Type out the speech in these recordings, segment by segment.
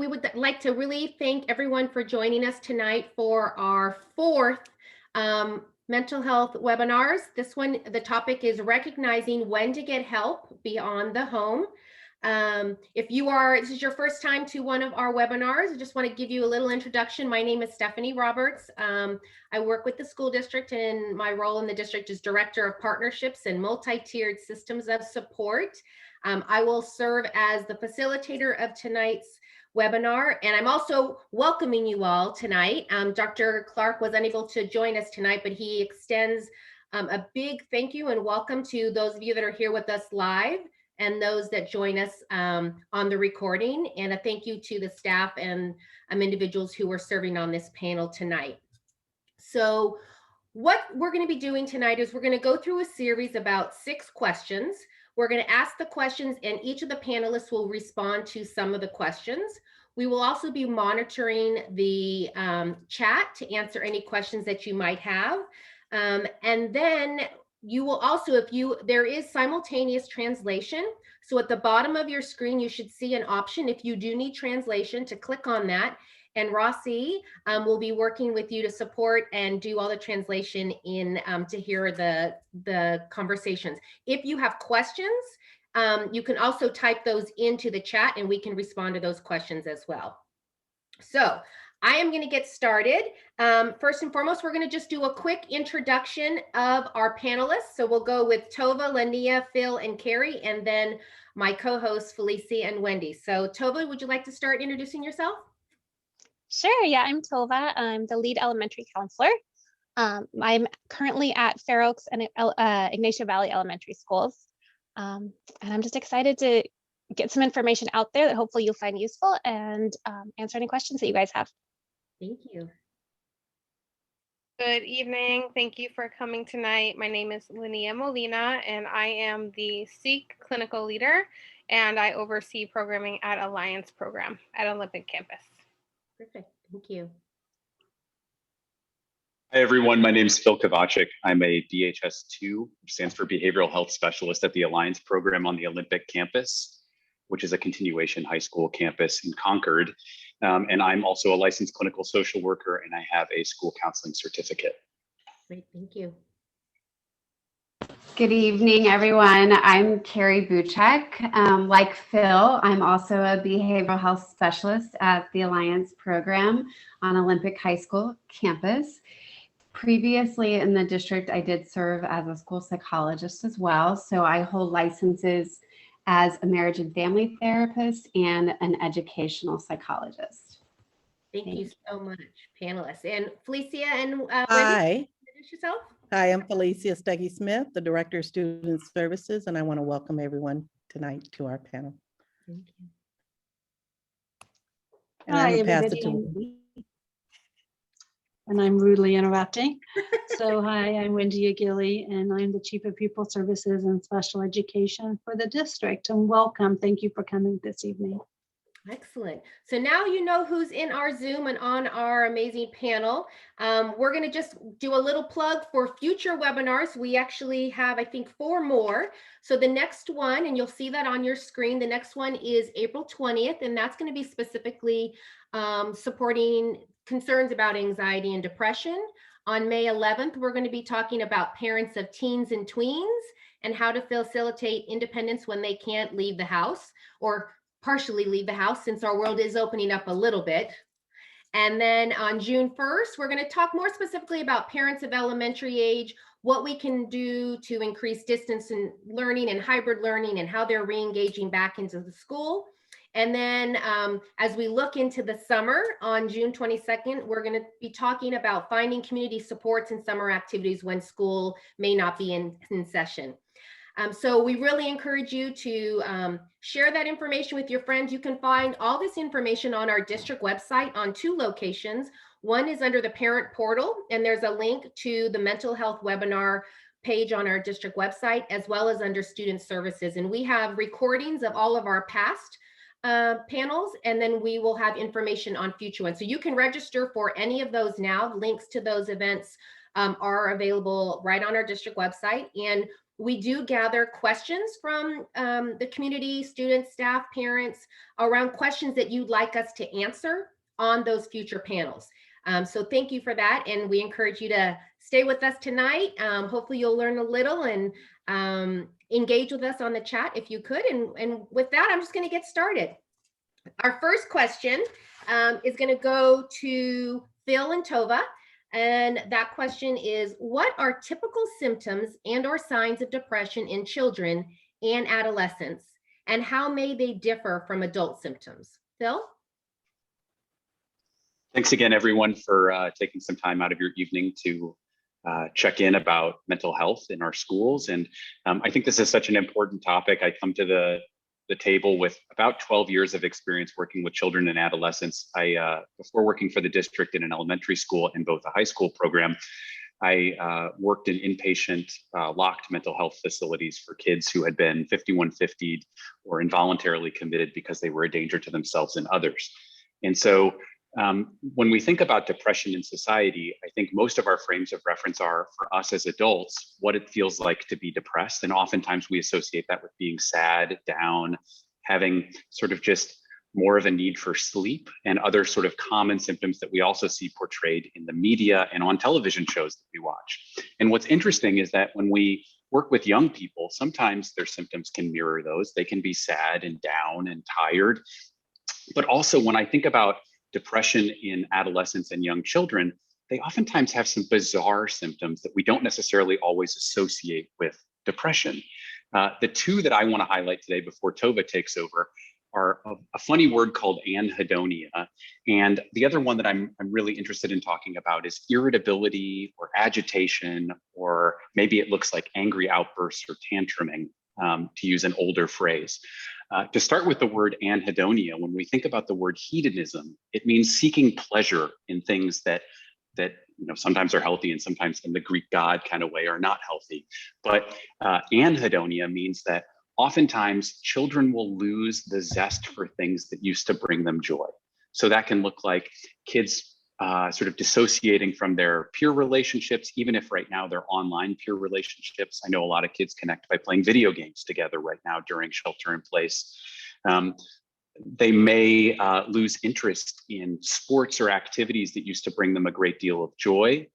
we would like to really thank everyone for joining us tonight for our fourth mental health webinars. This one, the topic is recognizing when to get help beyond the home. If this is your first time to one of our webinars, I just want to give you a little introduction. My name is Stephanie Roberts. I work with the school district, and my role in the district is Director of Partnerships and Multi-Tiered Systems of Support. I will serve as the facilitator of tonight's webinar, and I'm also welcoming you all tonight. Dr. Clark was unable to join us tonight, but he extends a big thank you and welcome to those of you that are here with us live and those that join us on the recording, and a thank you to the staff and individuals who are serving on this panel tonight. So what we're going to be doing tonight is we're going to go through a series about 6 questions. We're going to ask the questions, and each of the panelists will respond to some of the questions. We will also be monitoring the chat to answer any questions that you might have. And then you will also, there is simultaneous translation. So at the bottom of your screen, you should see an option if you do need translation to click on that. And Rossi will be working with you to support and do all the translation to hear the conversations. If you have questions, you can also type those into the chat and we can respond to those questions as well. So I am going to get started. First and foremost, we're going to just do a quick introduction of our panelists. So we'll go with Tova, Lania, Phil, and Carrie, and then my co-hosts, Felicia and Wendy. So Tova, would you like to start introducing yourself? Sure, yeah, I'm Tova. I'm the lead elementary counselor. I'm currently at Fair Oaks and Ignacio Valley Elementary Schools. And I'm just excited to get some information out there that hopefully you'll find useful and answer any questions that you guys have. Thank you. Good evening. Thank you for coming tonight. My name is Linnea Molina, and I am the SEEK clinical leader, and I oversee programming at Alliance program at Olympic campus. Perfect. Thank you. Hi, everyone. My name is Phil Kovacic. I'm a DHS2, which stands for Behavioral Health Specialist at the Alliance program on the Olympic campus, which is a continuation high school campus in Concord. And I'm also a licensed clinical social worker, and I have a school counseling certificate. Great. Thank you. Good evening, everyone. I'm Carrie Buchek. Like Phil, I'm also a behavioral health specialist at the Alliance program on Olympic High School campus. Previously in the district, I did serve as a school psychologist as well. So I hold licenses as a marriage and family therapist and an educational psychologist. Thank you so much, panelists. And Felicia and Wendy, Hi. introduce yourself. Hi, I'm Felicia Steggy Smith, the Director of Student Services, and I want to welcome everyone tonight to our panel. Thank you. And I'm gonna pass it to Wendy. And I'm rudely interrupting. So hi, I'm Wendy Agili, and I'm the Chief of Pupil Services and Special Education for the district. And welcome. Thank you for coming this evening. Excellent. So now you know who's in our Zoom and on our amazing panel. We're going to just do a little plug for future webinars. We actually have, I think, 4 more. So the next one, and you'll see that on your screen, the next one is April 20th, and that's going to be specifically supporting concerns about anxiety and depression. On May 11th, we're going to be talking about parents of teens and tweens and how to facilitate independence when they can't leave the house or partially leave the house, since our world is opening up a little bit. And then on June 1st, we're going to talk more specifically about parents of elementary age, what we can do to increase distance in learning and hybrid learning and how they're re-engaging back into the school. And then as we look into the summer on June 22nd, we're going to be talking about finding community supports and summer activities when school may not be in session. So we really encourage you to share that information with your friends. You can find all this information on our district website on 2 locations. One is under the parent portal, and there's a link to the mental health webinar page on our district website, as well as under student services. And we have recordings of all of our past panels, and then we will have information on future ones. So you can register for any of those now. Links to those events are available right on our district website. And we do gather questions from the community, students, staff, parents around questions that you'd like us to answer on those future panels. So thank you for that. And we encourage you to stay with us tonight. Hopefully you'll learn a little and engage with us on the chat if you could. And with that, I'm just going to get started. Our first question is going to go to Phil and Tova. And that question is, what are typical symptoms and or signs of depression in children and adolescents? And how may they differ from adult symptoms? Phil? Thanks again, everyone, for taking some time out of your evening to check in about mental health in our schools. And I think this is such an important topic. I come to the table with about 12 years of experience working with children and adolescents. Before working for the district in an elementary school and both a high school program, I worked in inpatient locked mental health facilities for kids who had been 5150'd or involuntarily committed because they were a danger to themselves and others. And so when we think about depression in society, I think most of our frames of reference are, for us as adults, what it feels like to be depressed. And oftentimes we associate that with being sad, down, having sort of just more of a need for sleep and other sort of common symptoms that we also see portrayed in the media and on television shows that we watch. And what's interesting is that when we work with young people, sometimes their symptoms can mirror those. They can be sad and down and tired. But also when I think about depression in adolescents and young children, they oftentimes have some bizarre symptoms that we don't necessarily always associate with depression. The two that I want to highlight today before Tova takes over are a funny word called anhedonia. And the other one that I'm really interested in talking about is irritability or agitation, or maybe it looks like angry outbursts or tantruming, to use an older phrase. To start with the word anhedonia, when we think about the word hedonism, it means seeking pleasure in things that sometimes are healthy and sometimes in the Greek god kind of way are not healthy. But anhedonia means that oftentimes children will lose the zest for things that used to bring them joy. So that can look like kids sort of dissociating from their peer relationships, even if right now they're online peer relationships. I know a lot of kids connect by playing video games together right now during shelter in place. They may lose interest in sports or activities that used to bring them a great deal of joy.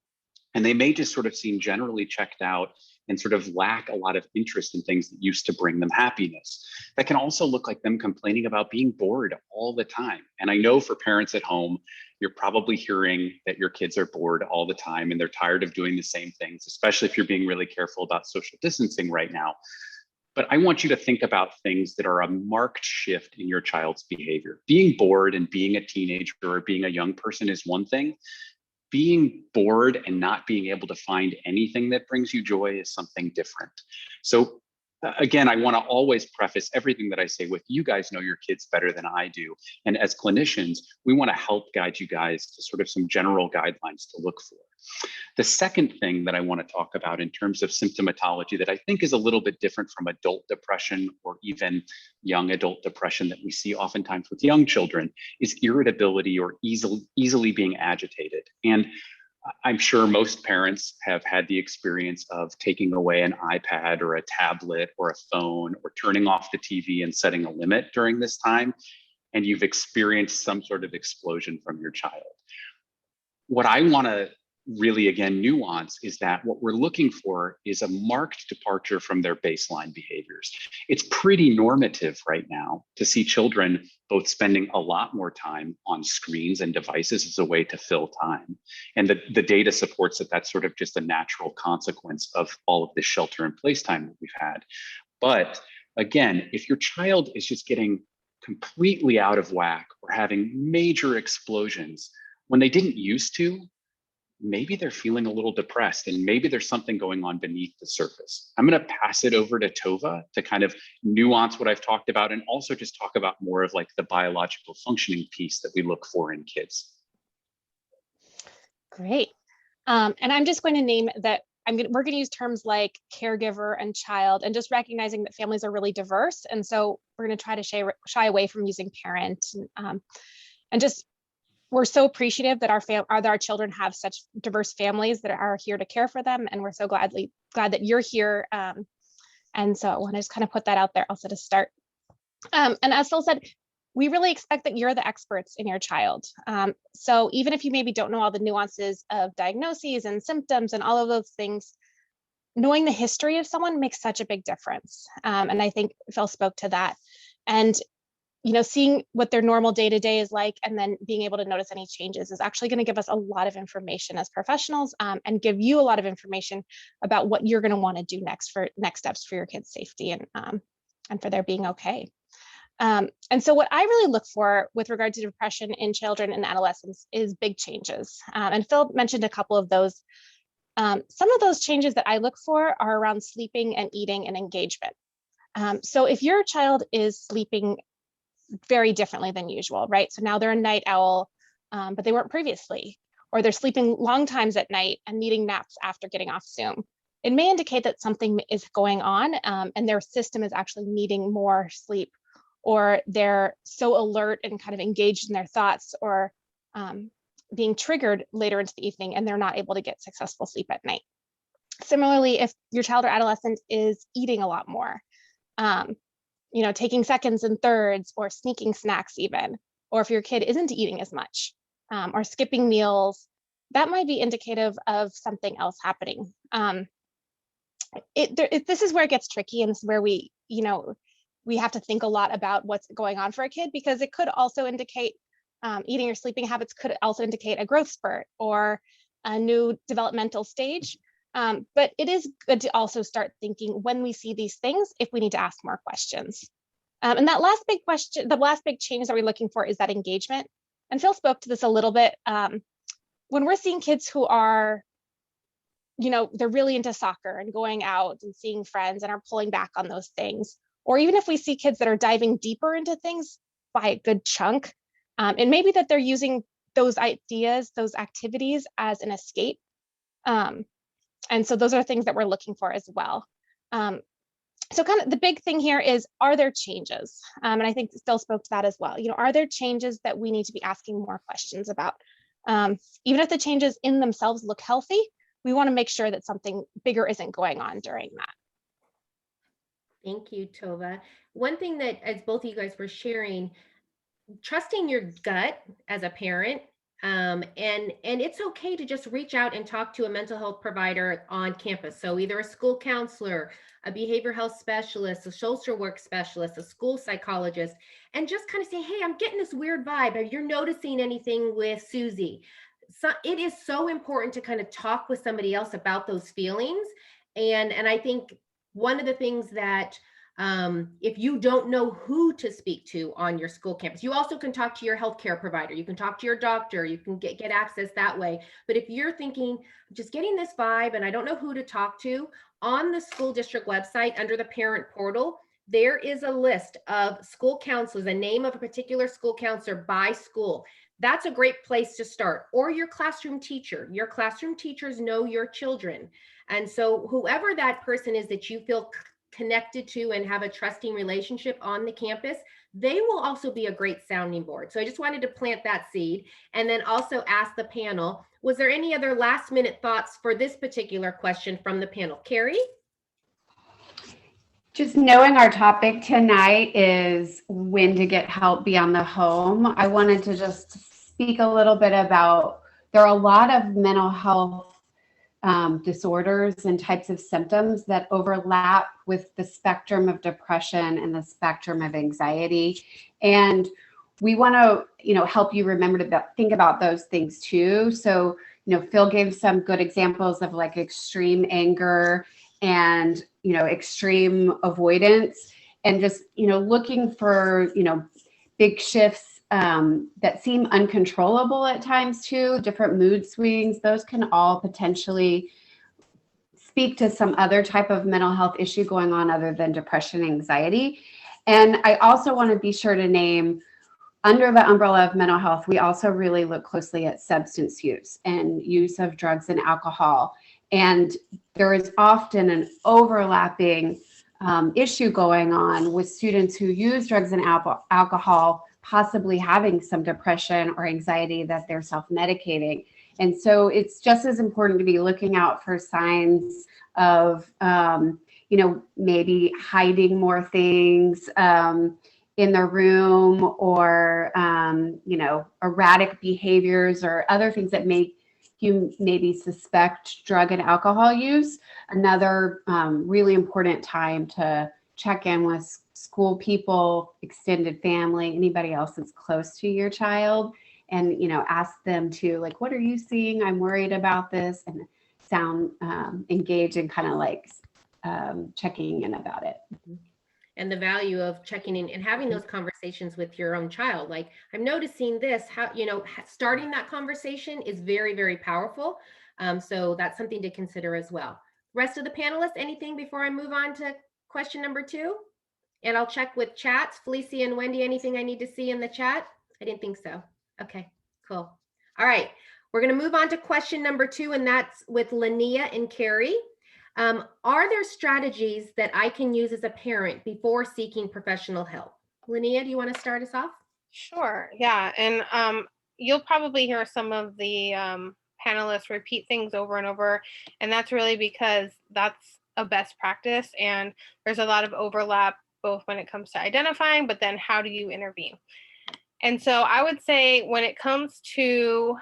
And they may just sort of seem generally checked out and sort of lack a lot of interest in things that used to bring them happiness. That can also look like them complaining about being bored all the time. And I know for parents at home, you're probably hearing that your kids are bored all the time and they're tired of doing the same things, especially if you're being really careful about social distancing right now. But I want you to think about things that are a marked shift in your child's behavior. Being bored and being a teenager or being a young person is one thing. Being bored and not being able to find anything that brings you joy is something different. So again, I want to always preface everything that I say with, you guys know your kids better than I do. And as clinicians, we want to help guide you guys to sort of some general guidelines to look for. The second thing that I want to talk about in terms of symptomatology that I think is a little bit different from adult depression or even young adult depression that we see oftentimes with young children is irritability or easily being agitated. And I'm sure most parents have had the experience of taking away an iPad or a tablet or a phone or turning off the TV and setting a limit during this time, and you've experienced some sort of explosion from your child. What I want to really, again, nuance is that what we're looking for is a marked departure from their baseline behaviors. It's pretty normative right now to see children both spending a lot more time on screens and devices as a way to fill time. And the data supports that that's sort of just a natural consequence of all of this shelter in place time that we've had. But again, if your child is just getting completely out of whack or having major explosions when they didn't used to, maybe they're feeling a little depressed and maybe there's something going on beneath the surface. I'm going to pass it over to Tova to kind of nuance what I've talked about and also just talk about more of like the biological functioning piece that we look for in kids. Great. And I'm just going to name that we're going to use terms like caregiver and child, and just recognizing that families are really diverse. And so we're going to try to shy away from using parent, and just, we're so appreciative that our children have such diverse families that are here to care for them. And we're so glad that you're here And so I want to just kind of put that out there also to start. And as Phil said, we really expect that you're the experts in your child. So even if you maybe don't know all the nuances of diagnoses and symptoms and all of those things, knowing the history of someone makes such a big difference. And I think Phil spoke to that. And seeing what their normal day-to-day is like and then being able to notice any changes is actually going to give us a lot of information as professionals, and give you a lot of information about what you're going to want to do next steps for your kids' safety and for their being okay. And so what I really look for with regard to depression in children and adolescents is big changes. And Phil mentioned a couple of those. Some of those changes that I look for are around sleeping and eating and engagement. So if your child is sleeping very differently than usual, right? So now they're a night owl, but they weren't previously, or they're sleeping long times at night and needing naps after getting off Zoom. It may indicate that something is going on, and their system is actually needing more sleep, or they're so alert and kind of engaged in their thoughts, or being triggered later into the evening and they're not able to get successful sleep at night. Similarly, if your child or adolescent is eating a lot more, taking seconds and thirds or sneaking snacks even, or if your kid isn't eating as much, or skipping meals, that might be indicative of something else happening. This is where it gets tricky, and this is where we have to think a lot about what's going on for a kid, because it could also indicate eating or sleeping habits could also indicate a growth spurt or a new developmental stage. But it is good to also start thinking when we see these things, if we need to ask more questions. And that last big question, the last big change that we're looking for is that engagement. And Phil spoke to this a little bit. When we're seeing kids who are, they're really into soccer and going out and seeing friends and are pulling back on those things, or even if we see kids that are diving deeper into things by a good chunk, it may be that they're using those ideas, those activities as an escape. And so those are things that we're looking for as well. So kind of the big thing here is, are there changes? And I think Phil spoke to that as well. Are there changes that we need to be asking more questions about? Even if the changes in themselves look healthy, we want to make sure that something bigger isn't going on during that. Thank you, Tova. One thing that, as both of you guys were sharing, trusting your gut as a parent, and it's okay to just reach out and talk to a mental health provider on campus. So either a school counselor, a behavioral health specialist, a social work specialist, a school psychologist, and just kind of say, hey, I'm getting this weird vibe. Are you noticing anything with Susie? So it is so important to kind of talk with somebody else about those feelings. And I think one of the things that if you don't know who to speak to on your school campus, you also can talk to your healthcare provider. You can talk to your doctor. You can get access that way. But if you're thinking, just getting this vibe and I don't know who to talk to, on the school district website under the parent portal, there is a list of school counselors, a name of a particular school counselor by school. That's a great place to start. Or your classroom teacher. Your classroom teachers know your children. And so whoever that person is that you feel connected to and have a trusting relationship on the campus, they will also be a great sounding board. So I just wanted to plant that seed, and then also ask the panel, was there any other last minute thoughts for this particular question from the panel? Carrie? Just knowing our topic tonight is when to get help beyond the home, I wanted to just speak a little bit about, there are a lot of mental health disorders and types of symptoms that overlap with the spectrum of depression and the spectrum of anxiety. And we want to, help you remember to think about those things too. So, Phil gave some good examples of like extreme anger and, extreme avoidance, and just, looking for, big shifts that seem uncontrollable at times too, different mood swings. Those can all potentially speak to some other type of mental health issue going on other than depression and anxiety. And I also want to be sure to name, under the umbrella of mental health, we also really look closely at substance use and use of drugs and alcohol. And there is often an overlapping issue going on with students who use drugs and alcohol possibly having some depression or anxiety that they're self-medicating. And so it's just as important to be looking out for signs of, maybe hiding more things in the room, or, erratic behaviors or other things that make you maybe suspect drug and alcohol use. Another really important time to check in with school people, extended family, anybody else that's close to your child, and ask them to, like, what are you seeing? I'm worried about this, and sound engaged and kind of like checking in about it. And the value of checking in and having those conversations with your own child. Like, I'm noticing this, how, starting that conversation is very, very powerful. So that's something to consider as well. Rest of the panelists, anything before I move on to question number 2? And I'll check with chats. Felicia and Wendy, anything I need to see in the chat? I didn't think so. Okay, cool. All right, we're going to move on to question number 2, and that's with Linnea and Carrie. Are there strategies that I can use as a parent before seeking professional help? Linnea, do you want to start us off? Sure. Yeah. And you'll probably hear some of the panelists repeat things over and over. And that's really because that's a best practice. And there's a lot of overlap, both when it comes to identifying, but then how do you intervene? And so I would say when it comes to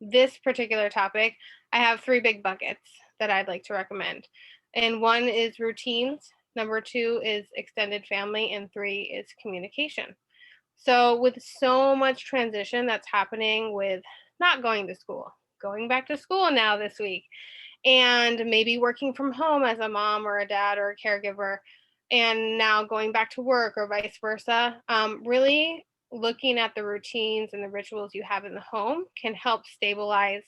this particular topic, I have 3 big buckets that I'd like to recommend. And 1 is routines, number 2 is extended family, and 3 is communication. So with so much transition that's happening with not going to school, going back to school now this week, and maybe working from home as a mom or a dad or a caregiver, and now going back to work or vice versa, really looking at the routines and the rituals you have in the home can help stabilize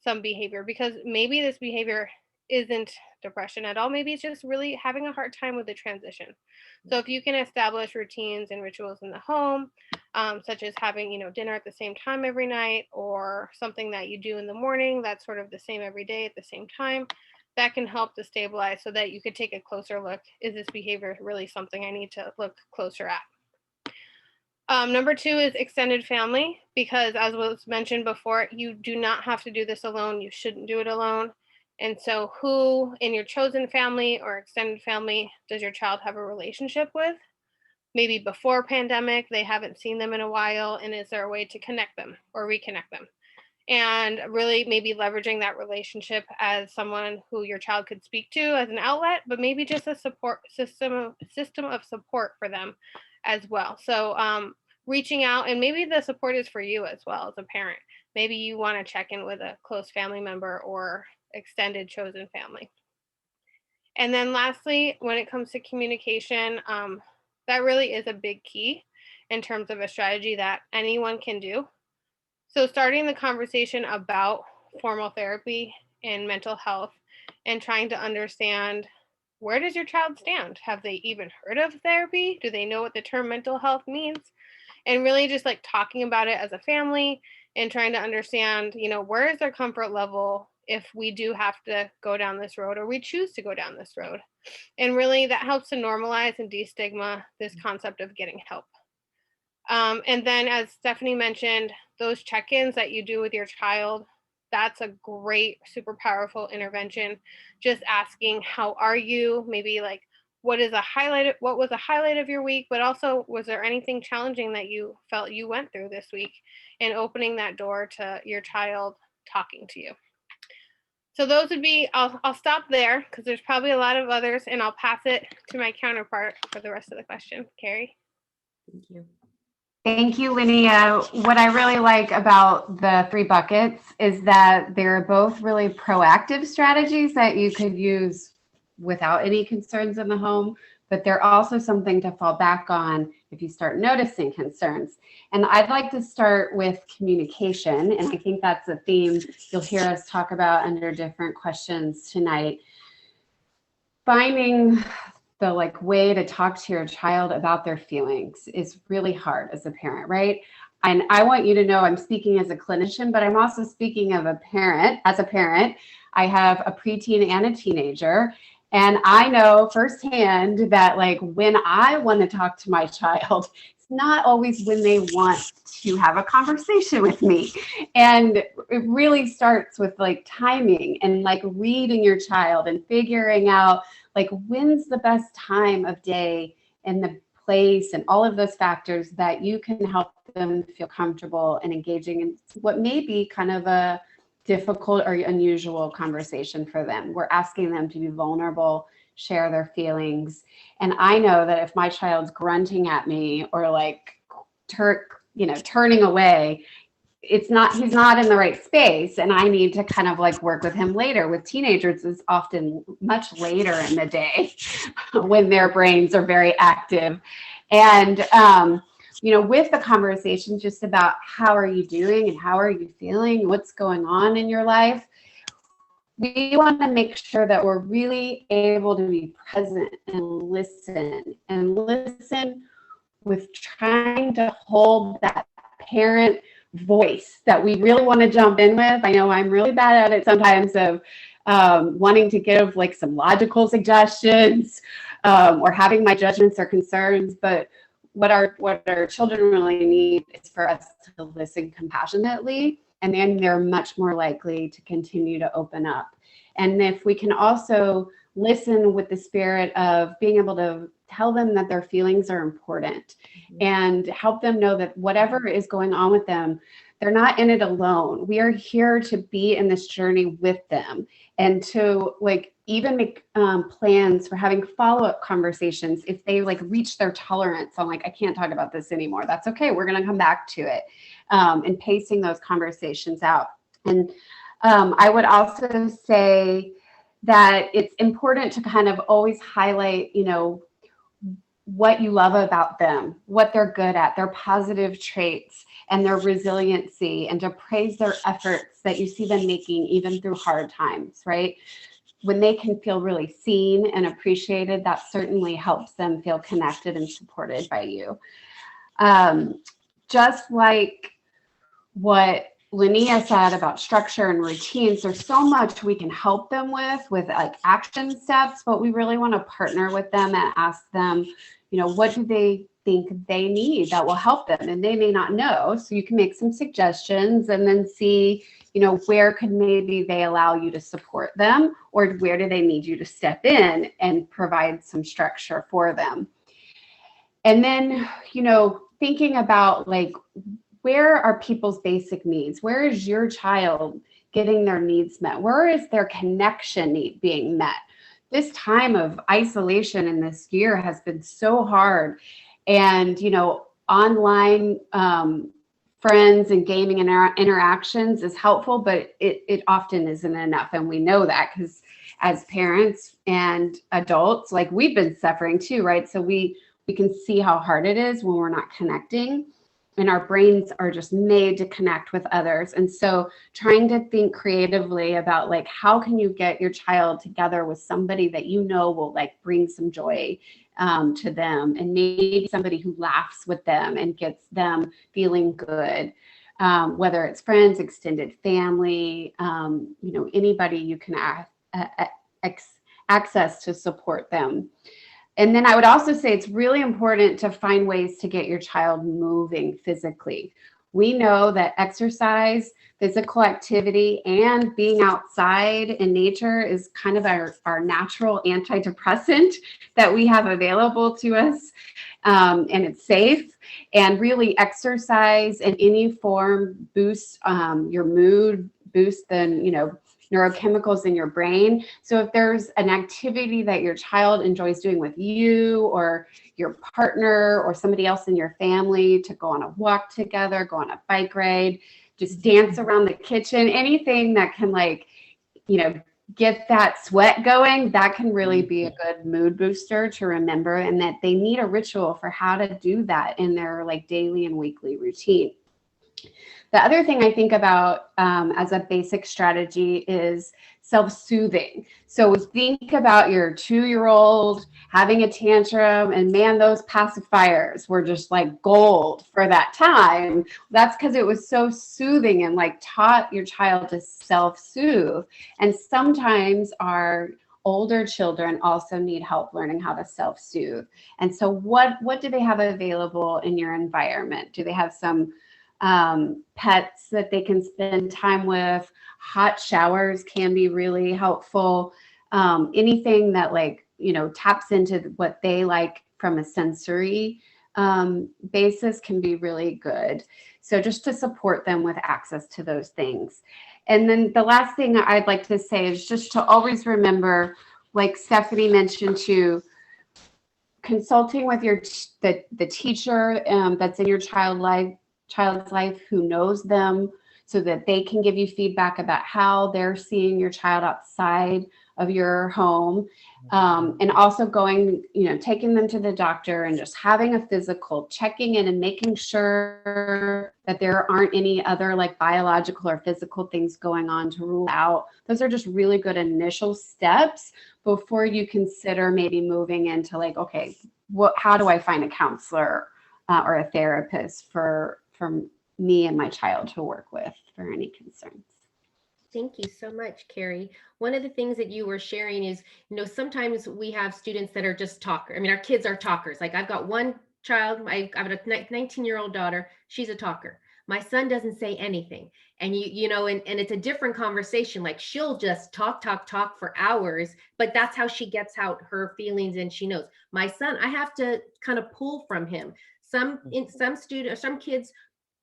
some behavior, because maybe this behavior isn't depression at all. Maybe it's just really having a hard time with the transition. So if you can establish routines and rituals in the home, such as having, dinner at the same time every night, or something that you do in the morning that's sort of the same every day at the same time, that can help to stabilize so that you could take a closer look. Is this behavior really something I need to look closer at? Number 2 is extended family, because as was mentioned before, you do not have to do this alone. You shouldn't do it alone. And so who in your chosen family or extended family does your child have a relationship with? Maybe before pandemic, they haven't seen them in a while. And is there a way to connect them or reconnect them? And really maybe leveraging that relationship as someone who your child could speak to as an outlet, but maybe just a support system of support for them as well. So reaching out, and maybe the support is for you as well as a parent. Maybe you want to check in with a close family member or extended chosen family. And then lastly, when it comes to communication, that really is a big key in terms of a strategy that anyone can do. So starting the conversation about formal therapy and mental health, and trying to understand, where does your child stand? Have they even heard of therapy? Do they know what the term mental health means? And really just like talking about it as a family and trying to understand, where is their comfort level if we do have to go down this road, or we choose to go down this road. And really that helps to normalize and destigma this concept of getting help. And then, as Stephanie mentioned, those check-ins that you do with your child, that's a great, super powerful intervention. Just asking, how are you? Maybe like, what was a highlight of your week, but also, was there anything challenging that you felt you went through this week, and opening that door to your child talking to you. So those would be, I'll stop there because there's probably a lot of others, and I'll pass it to my counterpart for the rest of the question. Carrie. Thank you. Thank you, Linnea. What I really like about the 3 buckets is that they're both really proactive strategies that you could use without any concerns in the home, but they're also something to fall back on if you start noticing concerns. And I'd like to start with communication, and I think that's a theme you'll hear us talk about under different questions tonight. Finding the way to talk to your child about their feelings is really hard as a parent, right? And I want you to know I'm speaking as a clinician, but I'm also speaking of a parent. As a parent, I have a preteen and a teenager. And I know firsthand that when I want to talk to my child, it's not always when they want to have a conversation with me. And it really starts with timing and reading your child and figuring out like when's the best time of day and the place and all of those factors that you can help them feel comfortable and engaging in what may be kind of a difficult or unusual conversation for them. We're asking them to be vulnerable, share their feelings. And I know that if my child's grunting at me or like turning away, he's not in the right space, and I need to kind of like work with him later. With teenagers, it's often much later in the day when their brains are very active. And with the conversation just about how are you doing and how are you feeling, what's going on in your life, we want to make sure that we're really able to be present and listen with trying to hold that parent voice that we really want to jump in with. I know I'm really bad at it sometimes of wanting to give like some logical suggestions or having my judgments or concerns, but what our children really need is for us to listen compassionately, and then they're much more likely to continue to open up. And if we can also listen with the spirit of being able to tell them that their feelings are important and help them know that whatever is going on with them, they're not in it alone. We are here to be in this journey with them, and to like even make plans for having follow-up conversations. If they like reach their tolerance, I'm like, I can't talk about this anymore. That's okay. We're going to come back to it, and pacing those conversations out. And I would also say that it's important to kind of always highlight, what you love about them, what they're good at, their positive traits and their resiliency, and to praise their efforts that you see them making even through hard times, right? When they can feel really seen and appreciated, that certainly helps them feel connected and supported by you. Just like what Linnea said about structure and routines, there's so much we can help them with like action steps, but we really want to partner with them and ask them, what do they think they need that will help them? And they may not know. So you can make some suggestions and then see, where could maybe they allow you to support them, or where do they need you to step in and provide some structure for them. And then, thinking about like, where are people's basic needs? Where is your child getting their needs met? Where is their connection need being met? This time of isolation in this year has been so hard. And, online friends and gaming interactions is helpful, but it often isn't enough. And we know that because as parents and adults, like we've been suffering too, right? So we can see how hard it is when we're not connecting. And our brains are just made to connect with others. And so trying to think creatively about like, how can you get your child together with somebody that will like bring some joy to them, and maybe somebody who laughs with them and gets them feeling good, whether it's friends, extended family, anybody you can access to support them. And then I would also say it's really important to find ways to get your child moving physically. We know that exercise, physical activity, and being outside in nature is kind of our natural antidepressant that we have available to us, and it's safe. And really exercise in any form boosts your mood, boosts the, neurochemicals in your brain. So if there's an activity that your child enjoys doing with you or your partner or somebody else in your family, to go on a walk together, go on a bike ride, just dance around the kitchen, anything that can get that sweat going, that can really be a good mood booster to remember, and that they need a ritual for how to do that in their like daily and weekly routine. The other thing I think about as a basic strategy is self-soothing. So think about your 2-year-old having a tantrum, and man, those pacifiers were just like gold for that time. That's because it was so soothing and like taught your child to self-soothe. And sometimes our older children also need help learning how to self-soothe. And so what do they have available in your environment? Do they have some pets that they can spend time with? Hot showers can be really helpful. Anything that like taps into what they like from a sensory basis can be really good. So just to support them with access to those things. And then the last thing I'd like to say is just to always remember, like Stephanie mentioned, to consulting with the teacher that's in your child's life who knows them, so that they can give you feedback about how they're seeing your child outside of your home. And also going, taking them to the doctor and just having a physical, checking in and making sure that there aren't any other like biological or physical things going on to rule out. Those are just really good initial steps before you consider maybe moving into like, okay, how do I find a counselor or a therapist for me and my child to work with for any concerns. Thank you so much, Carrie. One of the things that you were sharing is, sometimes we have students that are just talkers. I mean, our kids are talkers. Like I've got one child, I've got a 19-year-old daughter. She's a talker. My son doesn't say anything. And and it's a different conversation. Like she'll just talk for hours, but that's how she gets out her feelings and she knows. My son, I have to kind of pull from him. Some kids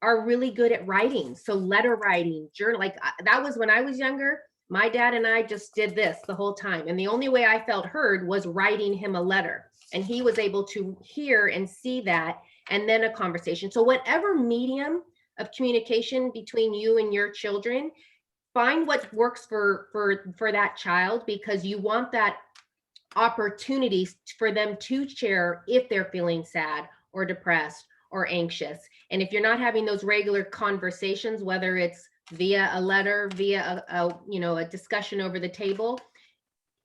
are really good at writing. So letter writing, journal, like that was when I was younger. My dad and I just did this the whole time. And the only way I felt heard was writing him a letter. And he was able to hear and see that, and then a conversation. So whatever medium of communication between you and your children, find what works for that child, because you want that opportunity for them to share if they're feeling sad or depressed or anxious. And if you're not having those regular conversations, whether it's via a letter, via a discussion over the table,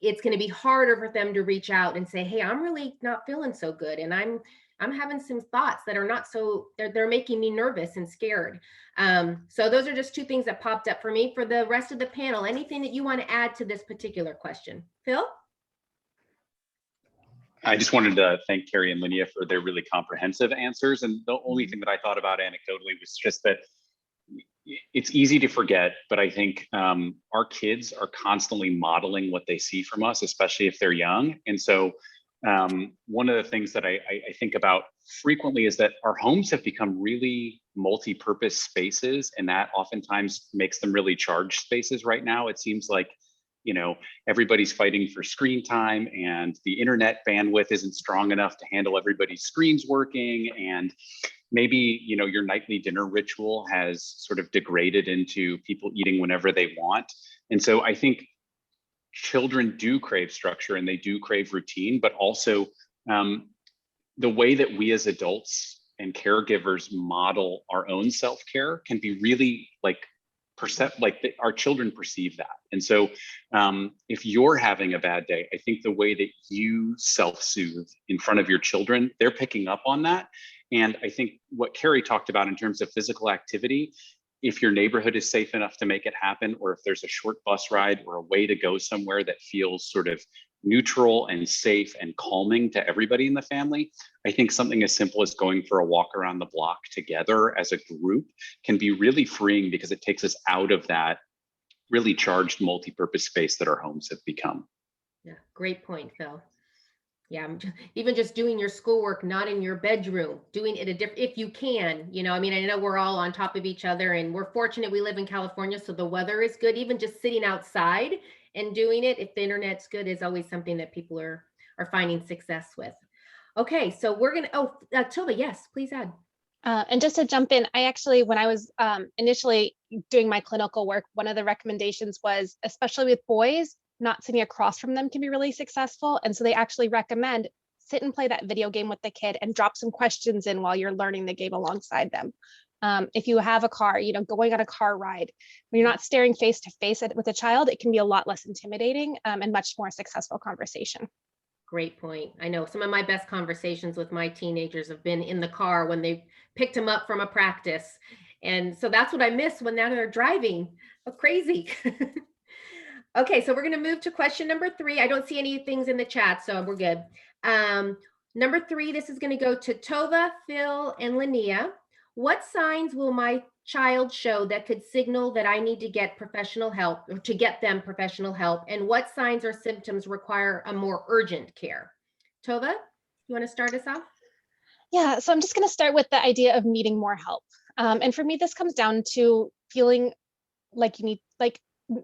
it's going to be harder for them to reach out and say, hey, I'm really not feeling so good. And I'm having some thoughts that are not so, they're making me nervous and scared. So those are just two things that popped up for me. For the rest of the panel, anything that you want to add to this particular question? Phil? I just wanted to thank Carrie and Linnea for their really comprehensive answers. And the only thing that I thought about anecdotally was just that it's easy to forget, but I think our kids are constantly modeling what they see from us, especially if they're young. And so one of the things that I think about frequently is that our homes have become really multi-purpose spaces, and that oftentimes makes them really charged spaces right now. It seems like everybody's fighting for screen time, and the internet bandwidth isn't strong enough to handle everybody's screens working. And maybe, your nightly dinner ritual has sort of degraded into people eating whenever they want. And so I think children do crave structure and they do crave routine, but also the way that we as adults and caregivers model our own self-care can be really our children perceive that. And so if you're having a bad day, I think the way that you self-soothe in front of your children, they're picking up on that. And I think what Carrie talked about in terms of physical activity, if your neighborhood is safe enough to make it happen, or if there's a short bus ride or a way to go somewhere that feels sort of neutral and safe and calming to everybody in the family, I think something as simple as going for a walk around the block together as a group can be really freeing, because it takes us out of that really charged multi-purpose space that our homes have become. Yeah, great point, Phil. Yeah, even just doing your schoolwork not in your bedroom, doing it if you can, I mean, I know we're all on top of each other, and we're fortunate we live in California, so the weather is good. Even just sitting outside and doing it, if the internet's good, is always something that people are finding success with. Okay, so we're gonna, Tilda, yes, please add. And just to jump in, I actually, when I was initially doing my clinical work, one of the recommendations was, especially with boys, not sitting across from them can be really successful. And so they actually recommend sit and play that video game with the kid and drop some questions in while you're learning the game alongside them. If you have a car, going on a car ride, when you're not staring face to face with a child, it can be a lot less intimidating and much more successful conversation. Great point. I know some of my best conversations with my teenagers have been in the car when they picked them up from a practice. And so that's what I miss when now they're driving. Oh, crazy. Okay, so we're going to move to question number 3. I don't see any things in the chat, so we're good. Number 3, this is going to go to Tova, Phil, and Linnea. What signs will my child show that could signal that I need to get professional help or to get them professional help? And what signs or symptoms require a more urgent care? Tova, you want to start us off? Yeah, so I'm just going to start with the idea of needing more help. And for me, this comes down to feeling like you need,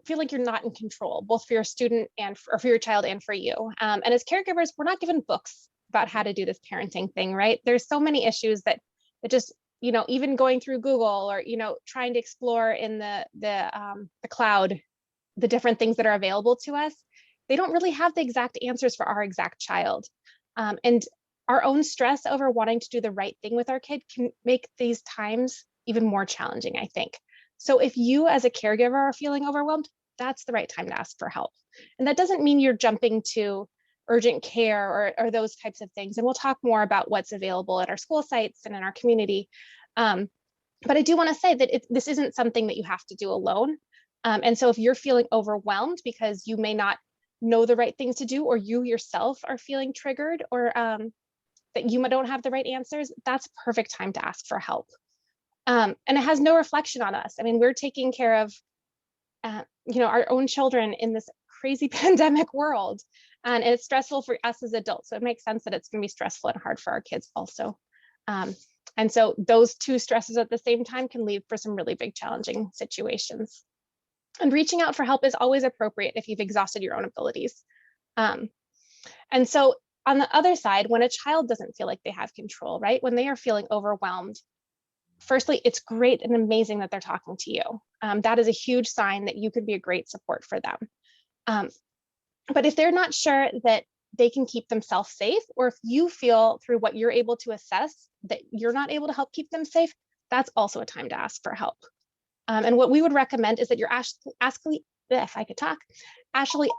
feel like you're not in control, both for your student and for your child and for you. And as caregivers, we're not given books about how to do this parenting thing, right? There's so many issues that just, even going through Google or, trying to explore in the cloud, the different things that are available to us, they don't really have the exact answers for our exact child. And our own stress over wanting to do the right thing with our kid can make these times even more challenging, I think. So if you as a caregiver are feeling overwhelmed, that's the right time to ask for help. And that doesn't mean you're jumping to urgent care or those types of things. And we'll talk more about what's available at our school sites and in our community. But I do want to say that this isn't something that you have to do alone. And so if you're feeling overwhelmed because you may not know the right things to do, or you yourself are feeling triggered, or that you don't have the right answers, that's a perfect time to ask for help. And it has no reflection on us. I mean, we're taking care of, our own children in this crazy pandemic world, and it's stressful for us as adults. So it makes sense that it's going to be stressful and hard for our kids also. And so those two stresses at the same time can lead for some really big challenging situations. And reaching out for help is always appropriate if you've exhausted your own abilities. And so on the other side, when a child doesn't feel like they have control, right? When they are feeling overwhelmed, firstly, it's great and amazing that they're talking to you. That is a huge sign that you could be a great support for them. But if they're not sure that they can keep themselves safe, or if you feel through what you're able to assess that you're not able to help keep them safe, that's also a time to ask for help. And what we would recommend is that you're actually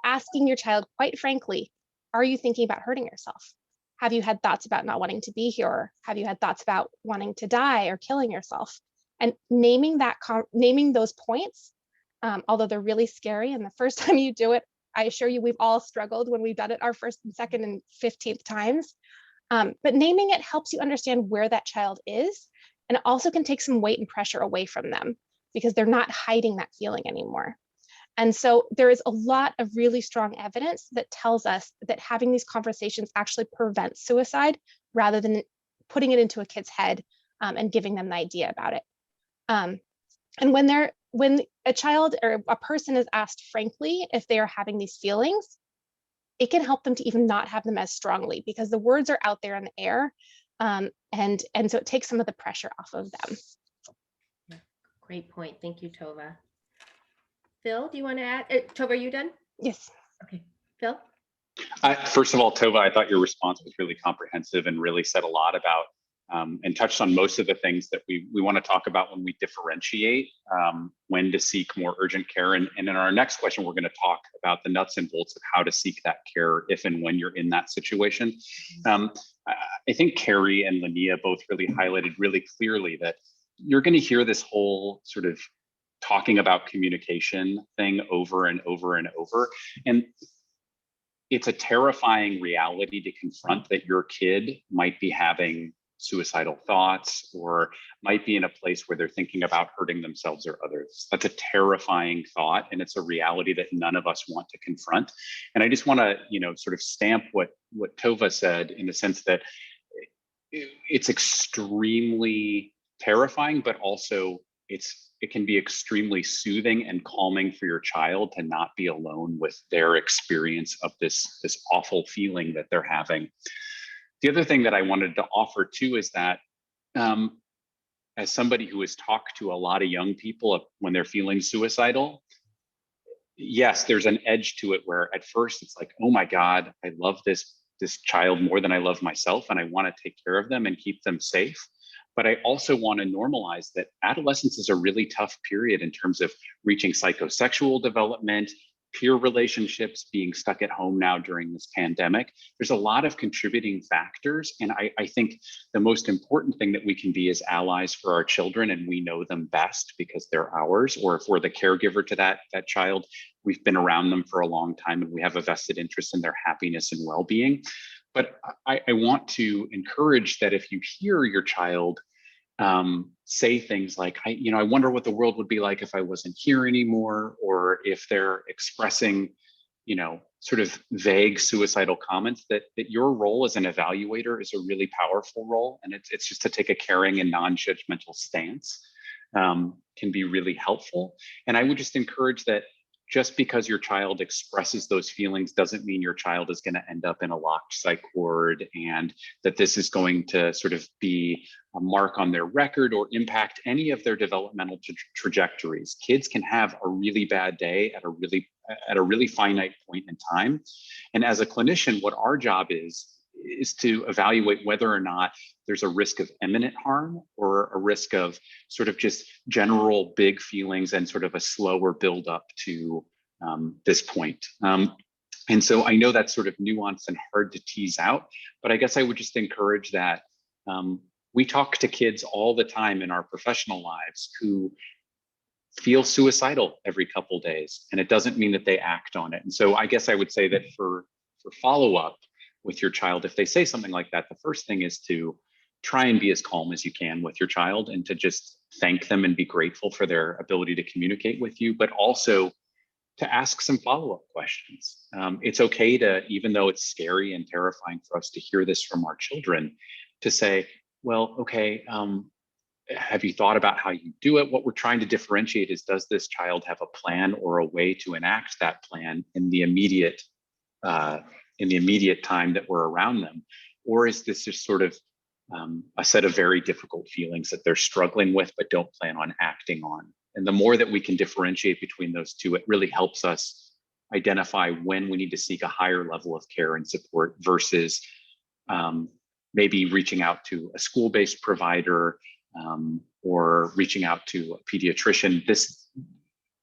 asking your child, quite frankly, are you thinking about hurting yourself? Have you had thoughts about not wanting to be here? Have you had thoughts about wanting to die or killing yourself? And naming those points, although they're really scary, and the first time you do it, I assure you, we've all struggled when we've done it our first and second and 15th times. But naming it helps you understand where that child is, and it also can take some weight and pressure away from them because they're not hiding that feeling anymore. And so there is a lot of really strong evidence that tells us that having these conversations actually prevents suicide rather than putting it into a kid's head and giving them the idea about it. And when a child or a person is asked frankly if they are having these feelings, it can help them to even not have them as strongly because the words are out there in the air. And so it takes some of the pressure off of them. Great point. Thank you, Tova. Phil, do you want to add? Tova, are you done? Yes. Okay. Phil? First of all, Tova, I thought your response was really comprehensive and really said a lot about and touched on most of the things that we want to talk about when we differentiate when to seek more urgent care. And in our next question, we're going to talk about the nuts and bolts of how to seek that care if and when you're in that situation. I think Carrie and Linnea both really highlighted really clearly that you're going to hear this whole sort of talking about communication thing over and over and over. And it's a terrifying reality to confront that your kid might be having suicidal thoughts or might be in a place where they're thinking about hurting themselves or others. That's a terrifying thought, and it's a reality that none of us want to confront. And I just want to, sort of stamp what Tova said in the sense that it's extremely terrifying, but also it can be extremely soothing and calming for your child to not be alone with their experience of this awful feeling that they're having. The other thing that I wanted to offer too is that as somebody who has talked to a lot of young people when they're feeling suicidal, yes, there's an edge to it where at first it's like, oh my God, I love this child more than I love myself, and I want to take care of them and keep them safe. But I also want to normalize that adolescence is a really tough period in terms of reaching psychosexual development, peer relationships, being stuck at home now during this pandemic. There's a lot of contributing factors. And I think the most important thing that we can be is allies for our children, and we know them best because they're ours, or if we're the caregiver to that child, we've been around them for a long time and we have a vested interest in their happiness and well-being. But I want to encourage that if you hear your child say things like, I wonder what the world would be like if I wasn't here anymore, or if they're expressing, sort of vague suicidal comments, that your role as an evaluator is a really powerful role. And it's just to take a caring and non-judgmental stance can be really helpful. And I would just encourage that just because your child expresses those feelings doesn't mean your child is going to end up in a locked psych ward, and that this is going to sort of be a mark on their record or impact any of their developmental trajectories. Kids can have a really bad day at a really finite point in time. And as a clinician, what our job is to evaluate whether or not there's a risk of imminent harm or a risk of sort of just general big feelings and sort of a slower build up to this point. And so I know that's sort of nuanced and hard to tease out, but I guess I would just encourage that we talk to kids all the time in our professional lives who feel suicidal every couple days, and it doesn't mean that they act on it. And so I guess I would say that for follow-up with your child, if they say something like that, the first thing is to try and be as calm as you can with your child, and to just thank them and be grateful for their ability to communicate with you, but also to ask some follow-up questions. It's okay to, even though it's scary and terrifying for us to hear this from our children, to say, well, okay, have you thought about how you do it? What we're trying to differentiate is, does this child have a plan or a way to enact that plan in the immediate time that we're around them? Or is this just sort of a set of very difficult feelings that they're struggling with but don't plan on acting on? And the more that we can differentiate between those two, it really helps us identify when we need to seek a higher level of care and support versus maybe reaching out to a school-based provider or reaching out to a pediatrician.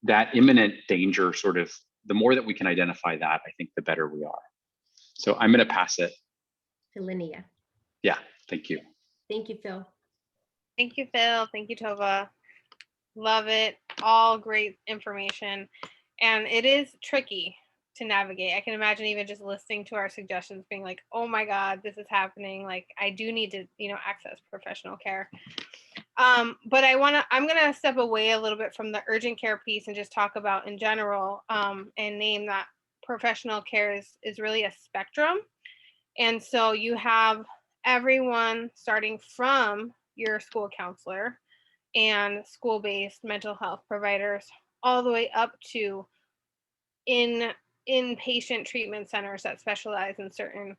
That imminent danger, sort of, the more that we can identify that, I think the better we are. So I'm going to pass it to Linnea. Yeah, thank you. Thank you, Phil. Thank you, Phil. Thank you, Tova. Love it. All great information. And it is tricky to navigate. I can imagine even just listening to our suggestions being like, oh my God, this is happening. Like, I do need to, access professional care. But I'm going to step away a little bit from the urgent care piece and just talk about in general and name that professional care is really a spectrum. And so you have everyone starting from your school counselor and school-based mental health providers all the way up to inpatient treatment centers that specialize in certain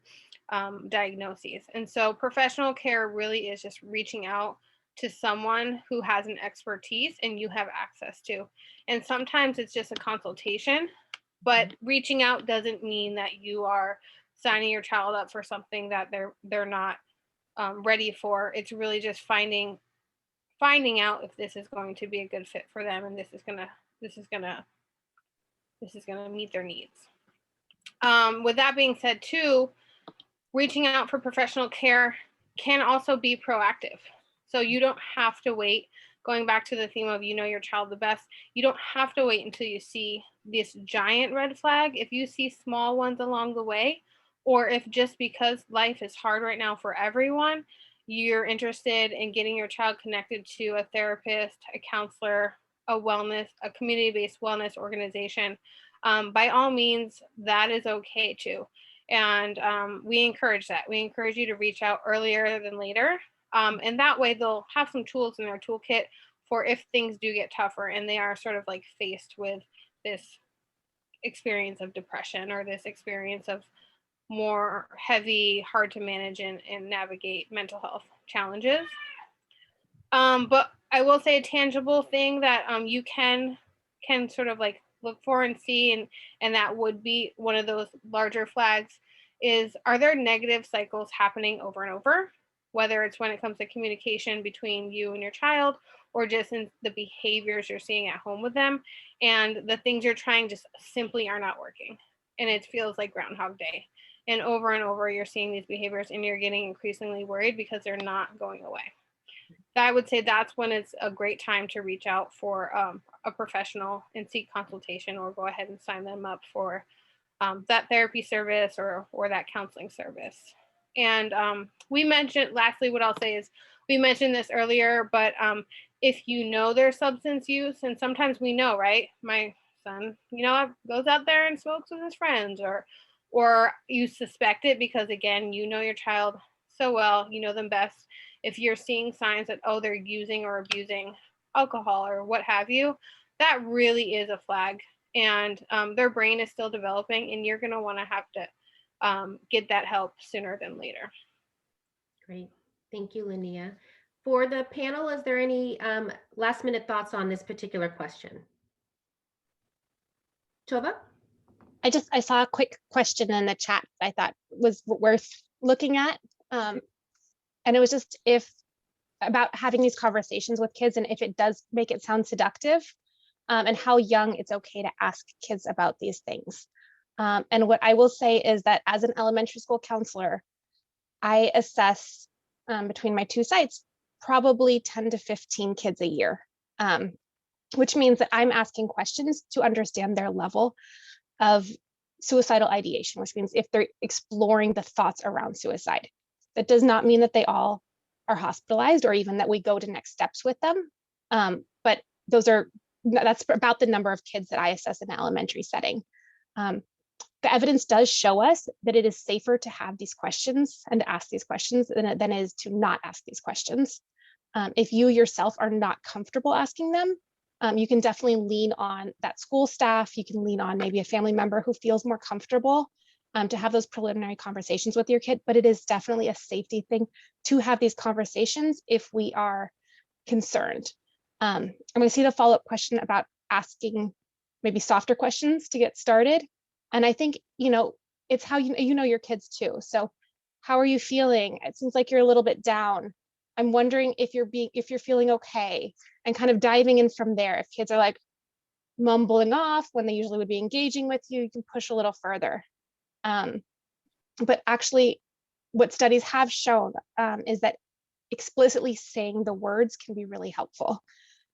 diagnoses. And so professional care really is just reaching out to someone who has an expertise and you have access to. And sometimes it's just a consultation, but reaching out doesn't mean that you are signing your child up for something that they're not ready for. It's really just finding out if this is going to be a good fit for them, and this is gonna meet their needs. With that being said, too, reaching out for professional care can also be proactive. So you don't have to wait. Going back to the theme of your child the best, you don't have to wait until you see this giant red flag. If you see small ones along the way, or if just because life is hard right now for everyone, you're interested in getting your child connected to a therapist, a counselor, a community-based wellness organization, by all means, that is okay too. And we encourage that. We encourage you to reach out earlier than later. And that way they'll have some tools in their toolkit for if things do get tougher and they are sort of like faced with this experience of depression or this experience of more heavy, hard to manage and navigate mental health challenges. But I will say a tangible thing that you can sort of like look for and see, and that would be one of those larger flags is, are there negative cycles happening over and over? Whether it's when it comes to communication between you and your child, or just in the behaviors you're seeing at home with them, and the things you're trying just simply are not working. And it feels like Groundhog Day. And over, you're seeing these behaviors and you're getting increasingly worried because they're not going away. I would say that's when it's a great time to reach out for a professional and seek consultation, or go ahead and sign them up for that therapy service or that counseling service. And lastly, what I'll say is we mentioned this earlier, but if you know there's substance use, and sometimes we know, right? My son, goes out there and smokes with his friends, or you suspect it because, again, you know your child so well, you know them best. If you're seeing signs that, oh, they're using or abusing alcohol or what have you, that really is a flag. And their brain is still developing, and you're going to want to have to get that help sooner than later. Great. Thank you, Linnea. For the panel, is there any last minute thoughts on this particular question? Tova? I saw a quick question in the chat I thought was worth looking at. And it was just about having these conversations with kids, and if it does make it sound seductive, and how young it's okay to ask kids about these things. And what I will say is that as an elementary school counselor, I assess between my two sites, probably 10 to 15 kids a year, which means that I'm asking questions to understand their level of suicidal ideation, which means if they're exploring the thoughts around suicide. That does not mean that they all are hospitalized or even that we go to next steps with them. But that's about the number of kids that I assess in an elementary setting. The evidence does show us that it is safer to have these questions and to ask these questions than it is to not ask these questions. If you yourself are not comfortable asking them, you can definitely lean on that school staff. You can lean on maybe a family member who feels more comfortable to have those preliminary conversations with your kid, but it is definitely a safety thing to have these conversations if we are concerned. I'm going to see the follow-up question about asking maybe softer questions to get started. And I think, it's how you know your kids too. So how are you feeling? It seems like you're a little bit down. I'm wondering if you're feeling okay, and kind of diving in from there. If kids are like mumbling off when they usually would be engaging with you, you can push a little further. But actually what studies have shown is that explicitly saying the words can be really helpful.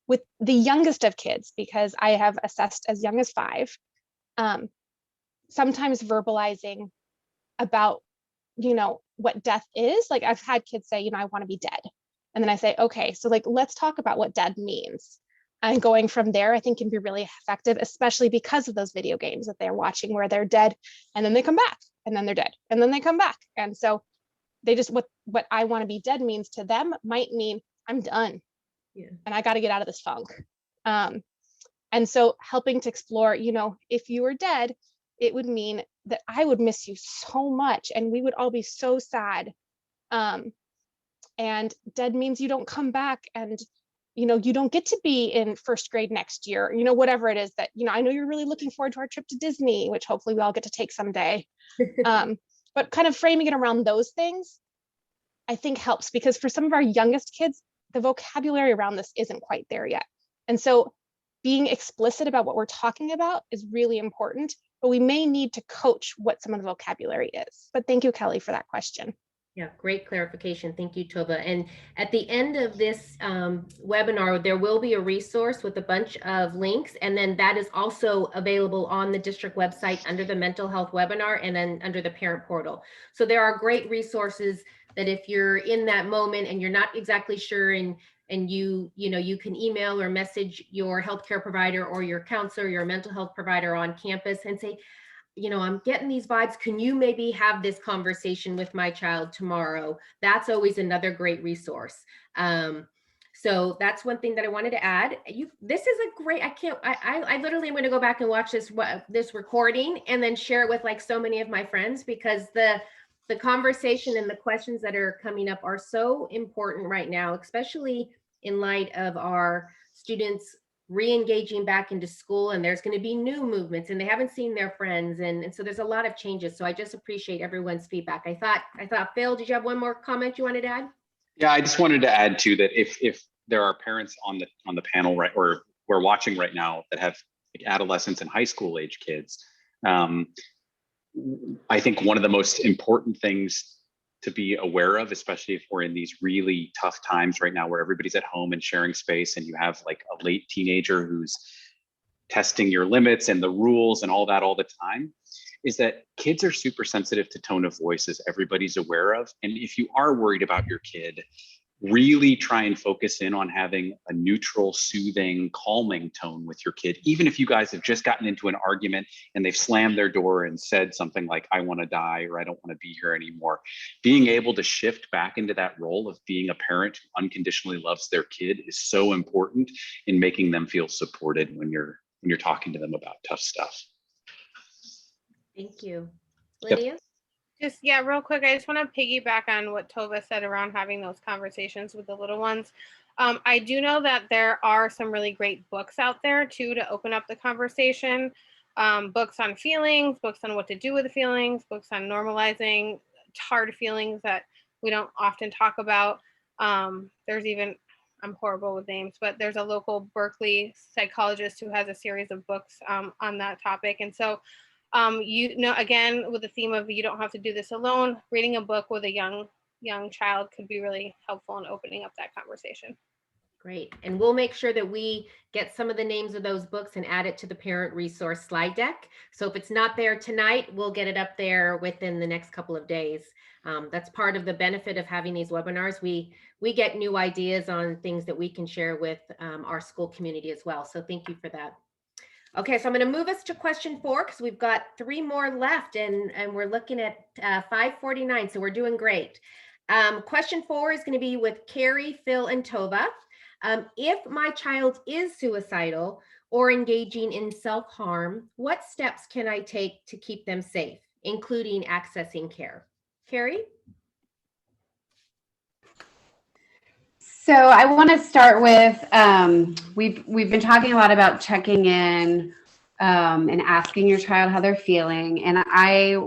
With the youngest of kids, because I have assessed as young as 5, sometimes verbalizing about, what death is. Like I've had kids say, I want to be dead. And then I say, okay, so let's talk about what dead means. And going from there, I think can be really effective, especially because of those video games that they're watching where they're dead and then they come back and then they're dead and then they come back. And so they just, what I want to be dead means to them might mean I'm done. Yeah. And I got to get out of this funk. And so helping to explore, if you were dead, it would mean that I would miss you so much and we would all be so sad. And dead means you don't come back, and you don't get to be in first grade next year, whatever it is that, I know you're really looking forward to our trip to Disney, which hopefully we all get to take someday. But kind of framing it around those things, I think helps, because for some of our youngest kids, the vocabulary around this isn't quite there yet. And so being explicit about what we're talking about is really important, but we may need to coach what some of the vocabulary is. But thank you, Kelly, for that question. Yeah, great clarification. Thank you, Tova. And at the end of this webinar, there will be a resource with a bunch of links. And then that is also available on the district website under the mental health webinar and then under the parent portal. So there are great resources that if you're in that moment and you're not exactly sure and you can email or message your healthcare provider or your counselor, your mental health provider on campus and say, I'm getting these vibes. Can you maybe have this conversation with my child tomorrow? That's always another great resource. So that's one thing that I wanted to add. This is a great, I literally am going to go back and watch this recording and then share it with like so many of my friends, because the conversation and the questions that are coming up are so important right now, especially in light of our students re-engaging back into school, and there's going to be new movements and they haven't seen their friends, and so there's a lot of changes. So I just appreciate everyone's feedback. I thought Phil, did you have one more comment you wanted to add? Yeah, I just wanted to add too that if there are parents on the panel, right, or we're watching right now that have like adolescents and high school age kids, I think one of the most important things to be aware of, especially if we're in these really tough times right now where everybody's at home and sharing space, and you have like a late teenager who's testing your limits and the rules and all that all the time, is that kids are super sensitive to tone of voice, as everybody's aware of. And if you are worried about your kid, really try and focus in on having a neutral, soothing, calming tone with your kid, even if you guys have just gotten into an argument and they've slammed their door and said something like, I want to die, or I don't want to be here anymore. Being able to shift back into that role of being a parent who unconditionally loves their kid is so important in making them feel supported when you're talking to them about tough stuff. Thank you. Yep. Lydia? Just, yeah, real quick, I just want to piggyback on what Tova said around having those conversations with the little ones. I do know that there are some really great books out there too to open up the conversation. Books on feelings, books on what to do with the feelings, books on normalizing hard feelings that we don't often talk about. There's even, I'm horrible with names, but there's a local Berkeley psychologist who has a series of books on that topic. And so again, with the theme of you don't have to do this alone, reading a book with a young child could be really helpful in opening up that conversation. Great. And we'll make sure that we get some of the names of those books and add it to the parent resource slide deck. So if it's not there tonight, we'll get it up there within the next couple of days. That's part of the benefit of having these webinars. We get new ideas on things that we can share with our school community as well. So thank you for that. Okay, so I'm going to move us to question 4 because we've got 3 more left and we're looking at 5:49, so we're doing great. Question 4 is going to be with Carrie, Phil, and Tova. If my child is suicidal or engaging in self-harm, what steps can I take to keep them safe, including accessing care? Carrie? So I want to start with, we've been talking a lot about checking in and asking your child how they're feeling. And I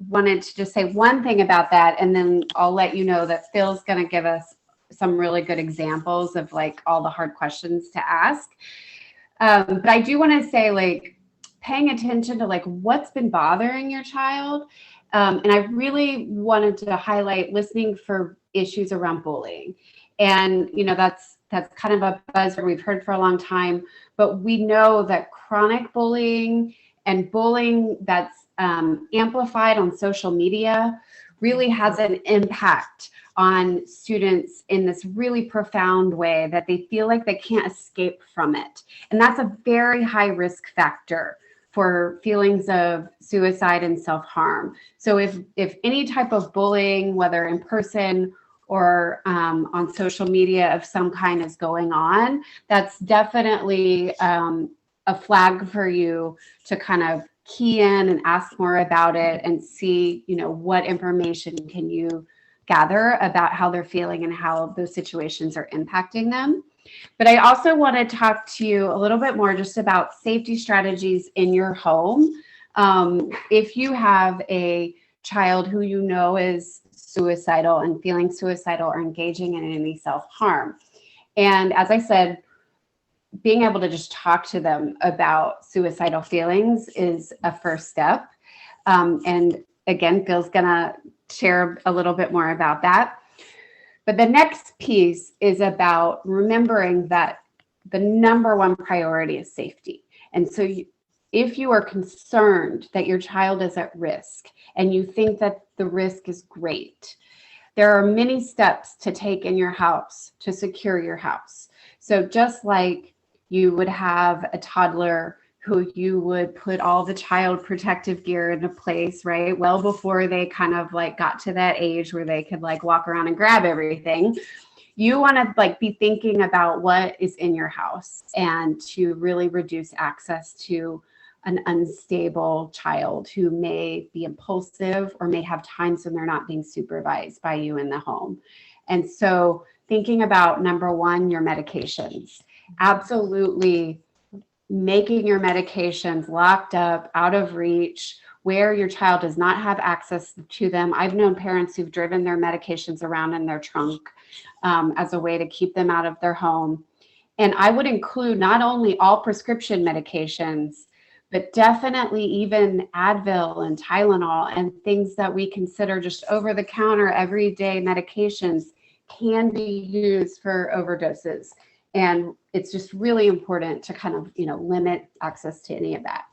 wanted to just say one thing about that, and then I'll let you know that Phil's going to give us some really good examples of like all the hard questions to ask. But I do want to say, like, paying attention to like what's been bothering your child. And I really wanted to highlight listening for issues around bullying. And, you know, that's kind of a buzzword we've heard for a long time, but we know that chronic bullying and bullying that's amplified on social media really has an impact on students in this really profound way that they feel like they can't escape from it. And that's a very high risk factor for feelings of suicide and self-harm. So if any type of bullying, whether in person or on social media of some kind is going on, that's definitely a flag for you to kind of key in and ask more about it and see, you know, what information can you gather about how they're feeling and how those situations are impacting them. But I also want to talk to you a little bit more just about safety strategies in your home. If you have a child who you know is suicidal and feeling suicidal or engaging in any self-harm. And as I said, being able to just talk to them about suicidal feelings is a first step. And again, Phil's gonna share a little bit more about that. But the next piece is about remembering that the number one priority is safety. And so if you are concerned that your child is at risk and you think that the risk is great, there are many steps to take in your house to secure your house. So just like you would have a toddler who you would put all the child protective gear into place, right? Well, before they kind of like got to that age where they could like walk around and grab everything. You want to like be thinking about what is in your house and to really reduce access to an unstable child who may be impulsive or may have times when they're not being supervised by you in the home. And so thinking about number one, your medications. Absolutely making your medications locked up, out of reach, where your child does not have access to them. I've known parents who've driven their medications around in their trunk as a way to keep them out of their home. And I would include not only all prescription medications, but definitely even Advil and Tylenol and things that we consider just over-the-counter everyday medications can be used for overdoses. And it's just really important to kind of, you know, limit access to any of that.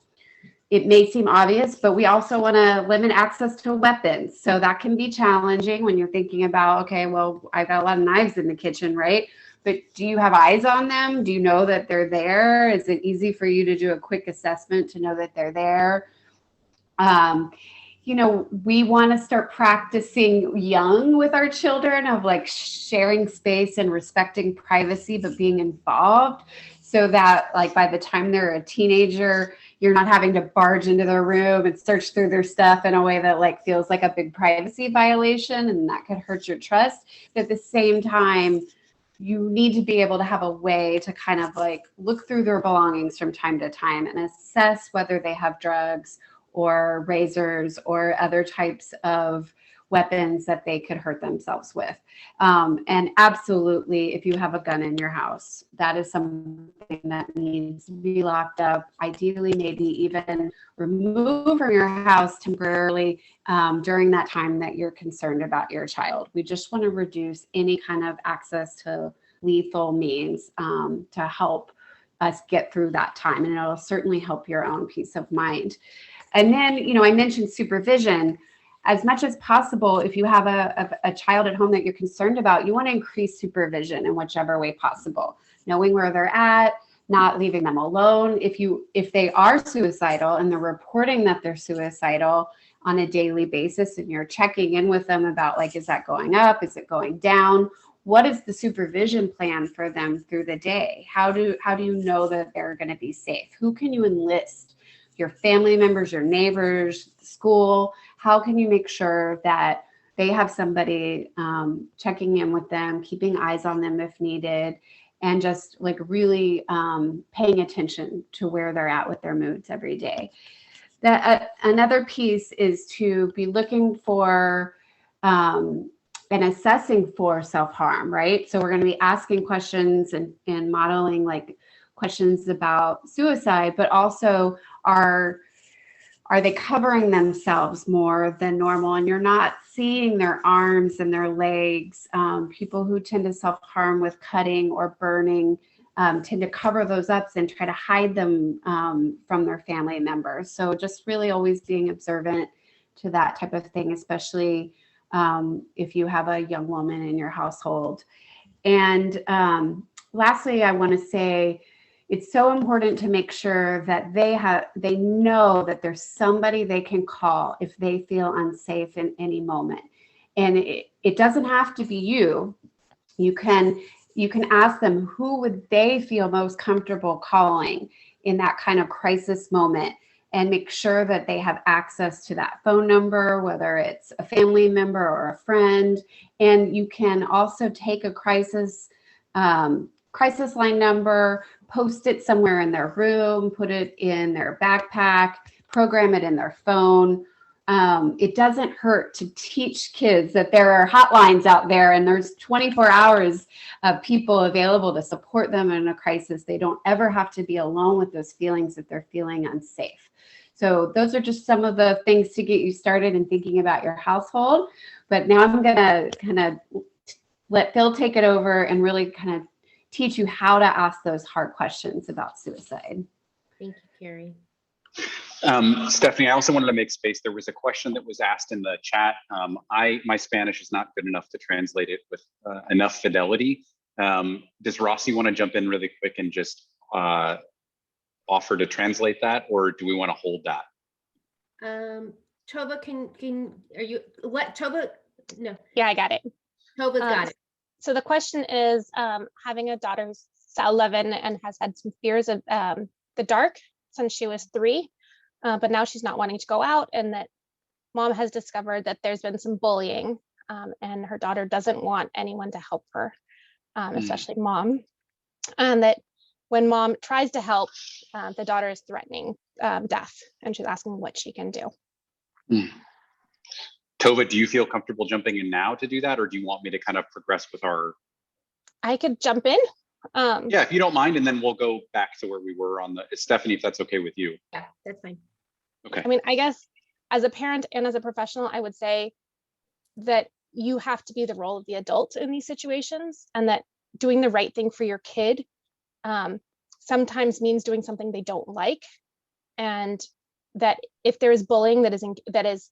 it may seem obvious, but we also want to limit access to weapons. So that can be challenging when you're thinking about, okay, well, I've got a lot of knives in the kitchen, right? But do you have eyes on them? Do you know that they're there? Is it easy for you to do a quick assessment to know that they're there? We want to start practicing young with our children of like sharing space and respecting privacy, but being involved so that like by the time they're a teenager, you're not having to barge into their room and search through their stuff in a way that like feels like a big privacy violation, and that could hurt your trust. But at the same time, you need to be able to have a way to kind of like look through their belongings from time to time and assess whether they have drugs or razors or other types of weapons that they could hurt themselves with. And absolutely, if you have a gun in your house, that is something that needs to be locked up, ideally maybe even removed from your house temporarily during that time that you're concerned about your child. We just want to reduce any kind of access to lethal means to help us get through that time. And it'll certainly help your own peace of mind. And then, I mentioned supervision. As much as possible, if you have a child at home that you're concerned about, you want to increase supervision in whichever way possible. Knowing where they're at, not leaving them alone. If they are suicidal and they're reporting that they're suicidal on a daily basis, and you're checking in with them about like, is that going up? Is it going down? What is the supervision plan for them through the day? How do you know that they're going to be safe? Who can you enlist? Your family members, your neighbors, school. How can you make sure that they have somebody checking in with them, keeping eyes on them if needed, and just like really paying attention to where they're at with their moods every day? Another piece is to be looking for and assessing for self-harm, right? So we're going to be asking questions and modeling like questions about suicide, but also are they covering themselves more than normal? And you're not seeing their arms and their legs. People who tend to self-harm with cutting or burning tend to cover those up and try to hide them from their family members. So just really always being observant to that type of thing, especially if you have a young woman in your household. And lastly, I want to say, it's so important to make sure that they know that there's somebody they can call if they feel unsafe in any moment. And it doesn't have to be you. You can ask them who would they feel most comfortable calling in that kind of crisis moment, and make sure that they have access to that phone number, whether it's a family member or a friend. And you can also take a crisis line number, post it somewhere in their room, put it in their backpack, program it in their phone. It doesn't hurt to teach kids that there are hotlines out there and there's 24 hours of people available to support them in a crisis. They don't ever have to be alone with those feelings if they're feeling unsafe. So those are just some of the things to get you started in thinking about your household. But now I'm going to kind of let Phil take it over and really kind of teach you how to ask those hard questions about suicide. Thank you, Carrie. Stephanie, I also wanted to make space. There was a question that was asked in the chat. My Spanish is not good enough to translate it with enough fidelity. Does Rossi want to jump in really quick and just offer to translate that, or do we want to hold that? Tova, are you, what, Tova? No. Yeah, I got it. Tova's got it. So the question is, having a daughter who's 11 and has had some fears of the dark since she was 3, but now she's not wanting to go out, and that mom has discovered that there's been some bullying, and her daughter doesn't want anyone to help her, especially mom, and that when mom tries to help, the daughter is threatening death, and she's asking what she can do. Tova, do you feel comfortable jumping in now to do that, or do you want me to kind of progress with our? I could jump in. Yeah, if you don't mind, and then we'll go back to where we were on the, Stephanie, if that's okay with you. Yeah, that's fine. Okay. I mean, I guess as a parent and as a professional, I would say that you have to be the role of the adult in these situations, and that doing the right thing for your kid sometimes means doing something they don't like. And that if there is bullying that is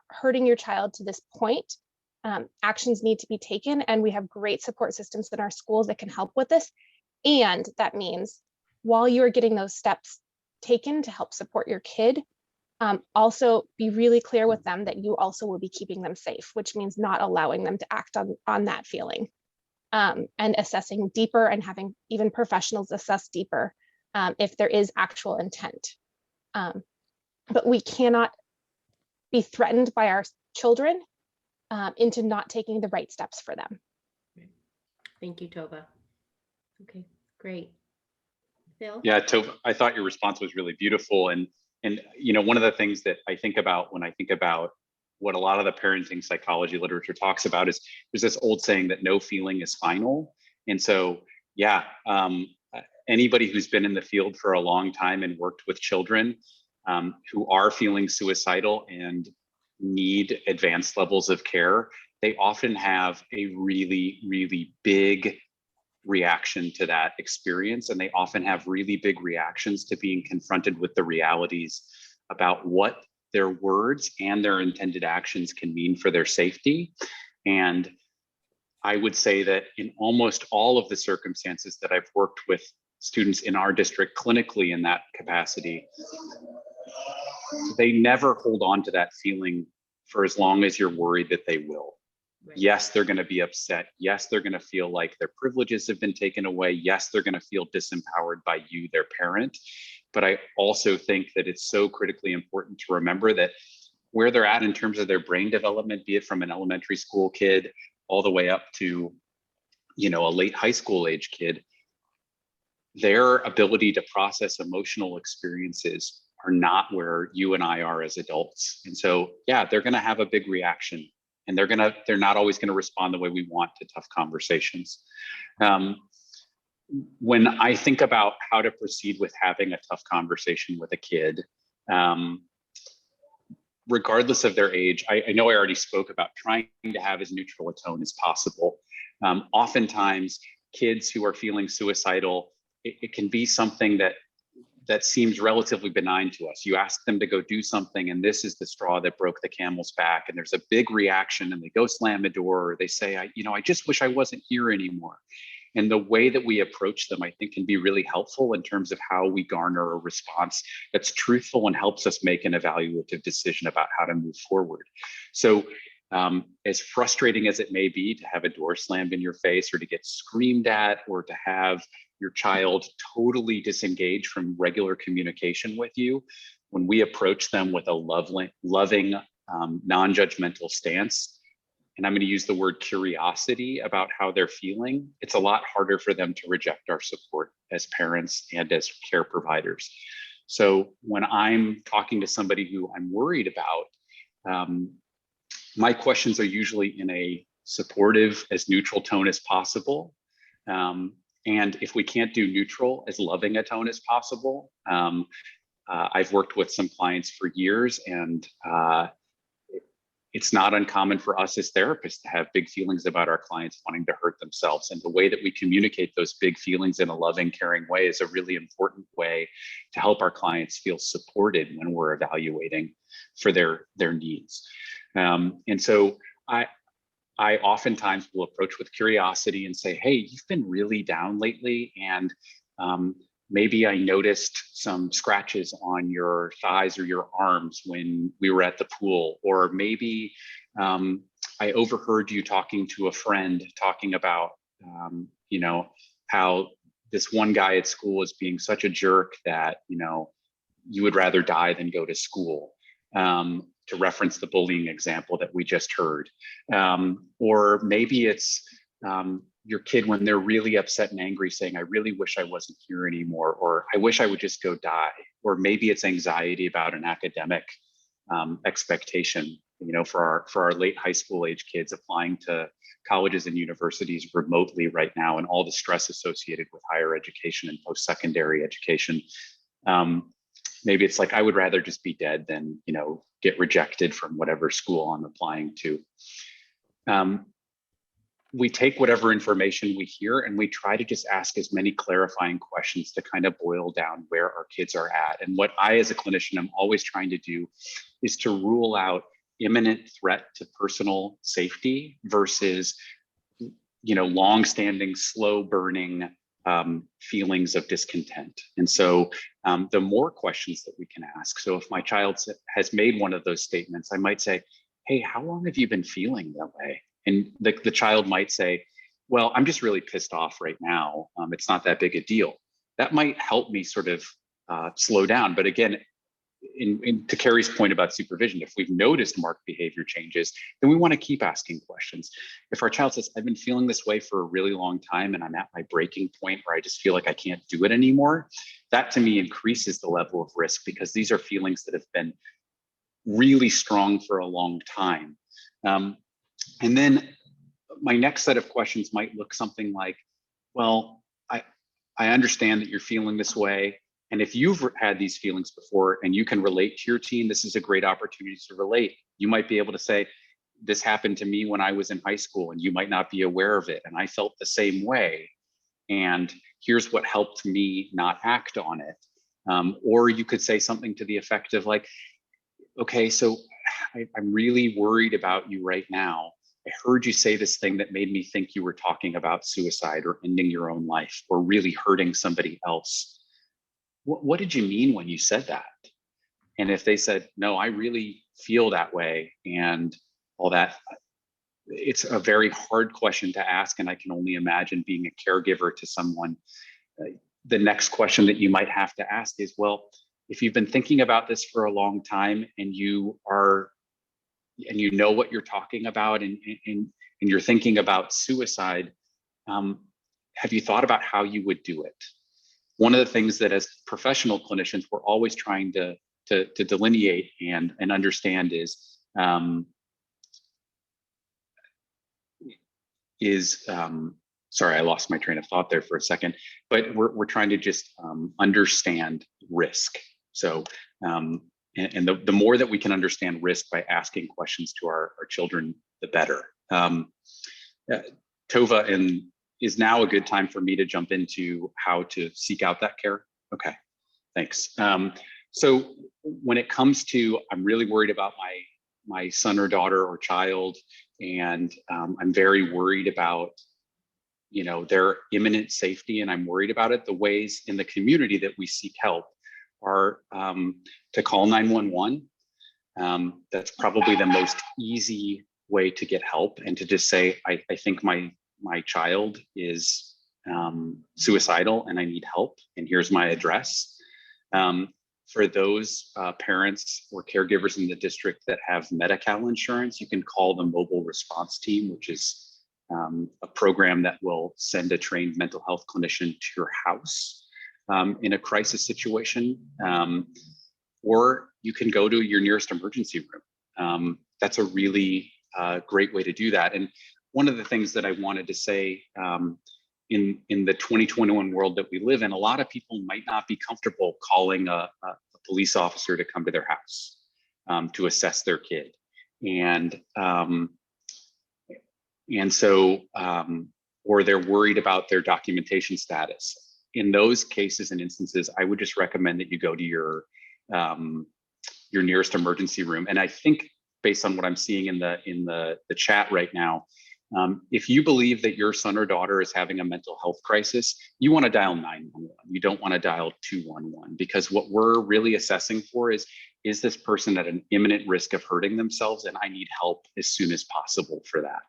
hurting your child to this point, actions need to be taken, and we have great support systems in our schools that can help with this. And that means while you are getting those steps taken to help support your kid, also be really clear with them that you also will be keeping them safe, which means not allowing them to act on that feeling, and assessing deeper and having even professionals assess deeper if there is actual intent. But we cannot be threatened by our children into not taking the right steps for them. Thank you, Tova. Okay, great. Phil? Yeah, Tova, I thought your response was really beautiful. And you know, one of the things that I think about when I think about what a lot of the parenting psychology literature talks about is there's this old saying that no feeling is final. And so, yeah, anybody who's been in the field for a long time and worked with children who are feeling suicidal and need advanced levels of care, they often have a really, really big reaction to that experience. And they often have really big reactions to being confronted with the realities about what their words and their intended actions can mean for their safety. And I would say that in almost all of the circumstances that I've worked with students in our district clinically in that capacity, they never hold on to that feeling for as long as you're worried that they will. Right. Yes, they're going to be upset. Yes, they're going to feel like their privileges have been taken away. Yes, they're going to feel disempowered by you, their parent. But I also think that it's so critically important to remember that where they're at in terms of their brain development, be it from an elementary school kid all the way up to, you know, a late high school age kid, their ability to process emotional experiences are not where you and I are as adults. And so, yeah, they're going to have a big reaction, and they're not always going to respond the way we want to tough conversations. When I think about how to proceed with having a tough conversation with a kid, regardless of their age, I know I already spoke about trying to have as neutral a tone as possible. Oftentimes, kids who are feeling suicidal, it can be something that seems relatively benign to us. You ask them to go do something, and this is the straw that broke the camel's back, and there's a big reaction, and they go slam the door, or they say, I just wish I wasn't here anymore. And the way that we approach them, I think, can be really helpful in terms of how we garner a response that's truthful and helps us make an evaluative decision about how to move forward. So as frustrating as it may be to have a door slammed in your face, or to get screamed at, or to have your child totally disengage from regular communication with you, when we approach them with a loving, non-judgmental stance, and I'm going to use the word curiosity about how they're feeling, it's a lot harder for them to reject our support as parents and as care providers. So when I'm talking to somebody who I'm worried about, my questions are usually in a supportive, as neutral tone as possible. And if we can't do neutral, as loving a tone as possible. I've worked with some clients for years, and it's not uncommon for us as therapists to have big feelings about our clients wanting to hurt themselves. And the way that we communicate those big feelings in a loving, caring way is a really important way to help our clients feel supported when we're evaluating for their needs. And so I oftentimes will approach with curiosity and say, hey, you've been really down lately, and maybe I noticed some scratches on your thighs or your arms when we were at the pool, or maybe I overheard you talking to a friend talking about, how this one guy at school is being such a jerk that, you would rather die than go to school. To reference the bullying example that we just heard. Or maybe it's your kid when they're really upset and angry saying, I really wish I wasn't here anymore, or I wish I would just go die. Or maybe it's anxiety about an academic expectation, for our late high school age kids applying to colleges and universities remotely right now, and all the stress associated with higher education and post-secondary education. Maybe it's like, I would rather just be dead than, get rejected from whatever school I'm applying to. we take whatever information we hear and we try to just ask as many clarifying questions to kind of boil down where our kids are at. And what I, as a clinician, am always trying to do is to rule out imminent threat to personal safety versus, long-standing, slow-burning feelings of discontent. And so the more questions that we can ask. So if my child has made one of those statements, I might say, hey, how long have you been feeling that way? And the child might say, well, I'm just really pissed off right now. It's not that big a deal. That might help me sort of slow down. But again, to Carrie's point about supervision, if we've noticed marked behavior changes, then we want to keep asking questions. If our child says, I've been feeling this way for a really long time and I'm at my breaking point where I just feel like I can't do it anymore, that to me increases the level of risk, because these are feelings that have been really strong for a long time. And then my next set of questions might look something like, well, I understand that you're feeling this way. And if you've had these feelings before and you can relate to your teen, this is a great opportunity to relate. You might be able to say, this happened to me when I was in high school and you might not be aware of it. And I felt the same way. And here's what helped me not act on it. Or you could say something to the effect of like, okay, so I'm really worried about you right now. I heard you say this thing that made me think you were talking about suicide or ending your own life or really hurting somebody else. What did you mean when you said that? And if they said, no, I really feel that way and all that, it's a very hard question to ask. And I can only imagine being a caregiver to someone. The next question that you might have to ask is, well, if you've been thinking about this for a long time and you know what you're talking about and you're thinking about suicide, have you thought about how you would do it? One of the things that as professional clinicians, we're always trying to delineate and understand is sorry, I lost my train of thought there for a second, but we're trying to just understand risk. So, and the more that we can understand risk by asking questions to our children, the better. Tova, is now a good time for me to jump into how to seek out that care? Okay, thanks. So when it comes to, I'm really worried about my son or daughter or child, and I'm very worried about their imminent safety, and I'm worried about it. The ways in the community that we seek help are to call 911. That's probably the most easy way to get help, and to just say, I think my child is suicidal and I need help, and here's my address. For those parents or caregivers in the district that have Medi-Cal insurance, you can call the mobile response team, which is a program that will send a trained mental health clinician to your house in a crisis situation. Or you can go to your nearest emergency room. That's a really great way to do that. And one of the things that I wanted to say in the 2021 world that we live in, a lot of people might not be comfortable calling a police officer to come to their house to assess their kid. And so, or they're worried about their documentation status. In those cases and instances, I would just recommend that you go to your nearest emergency room. And I think based on what I'm seeing in the chat right now, if you believe that your son or daughter is having a mental health crisis, you want to dial 911. You don't want to dial 211, because what we're really assessing for is this person at an imminent risk of hurting themselves, and I need help as soon as possible for that.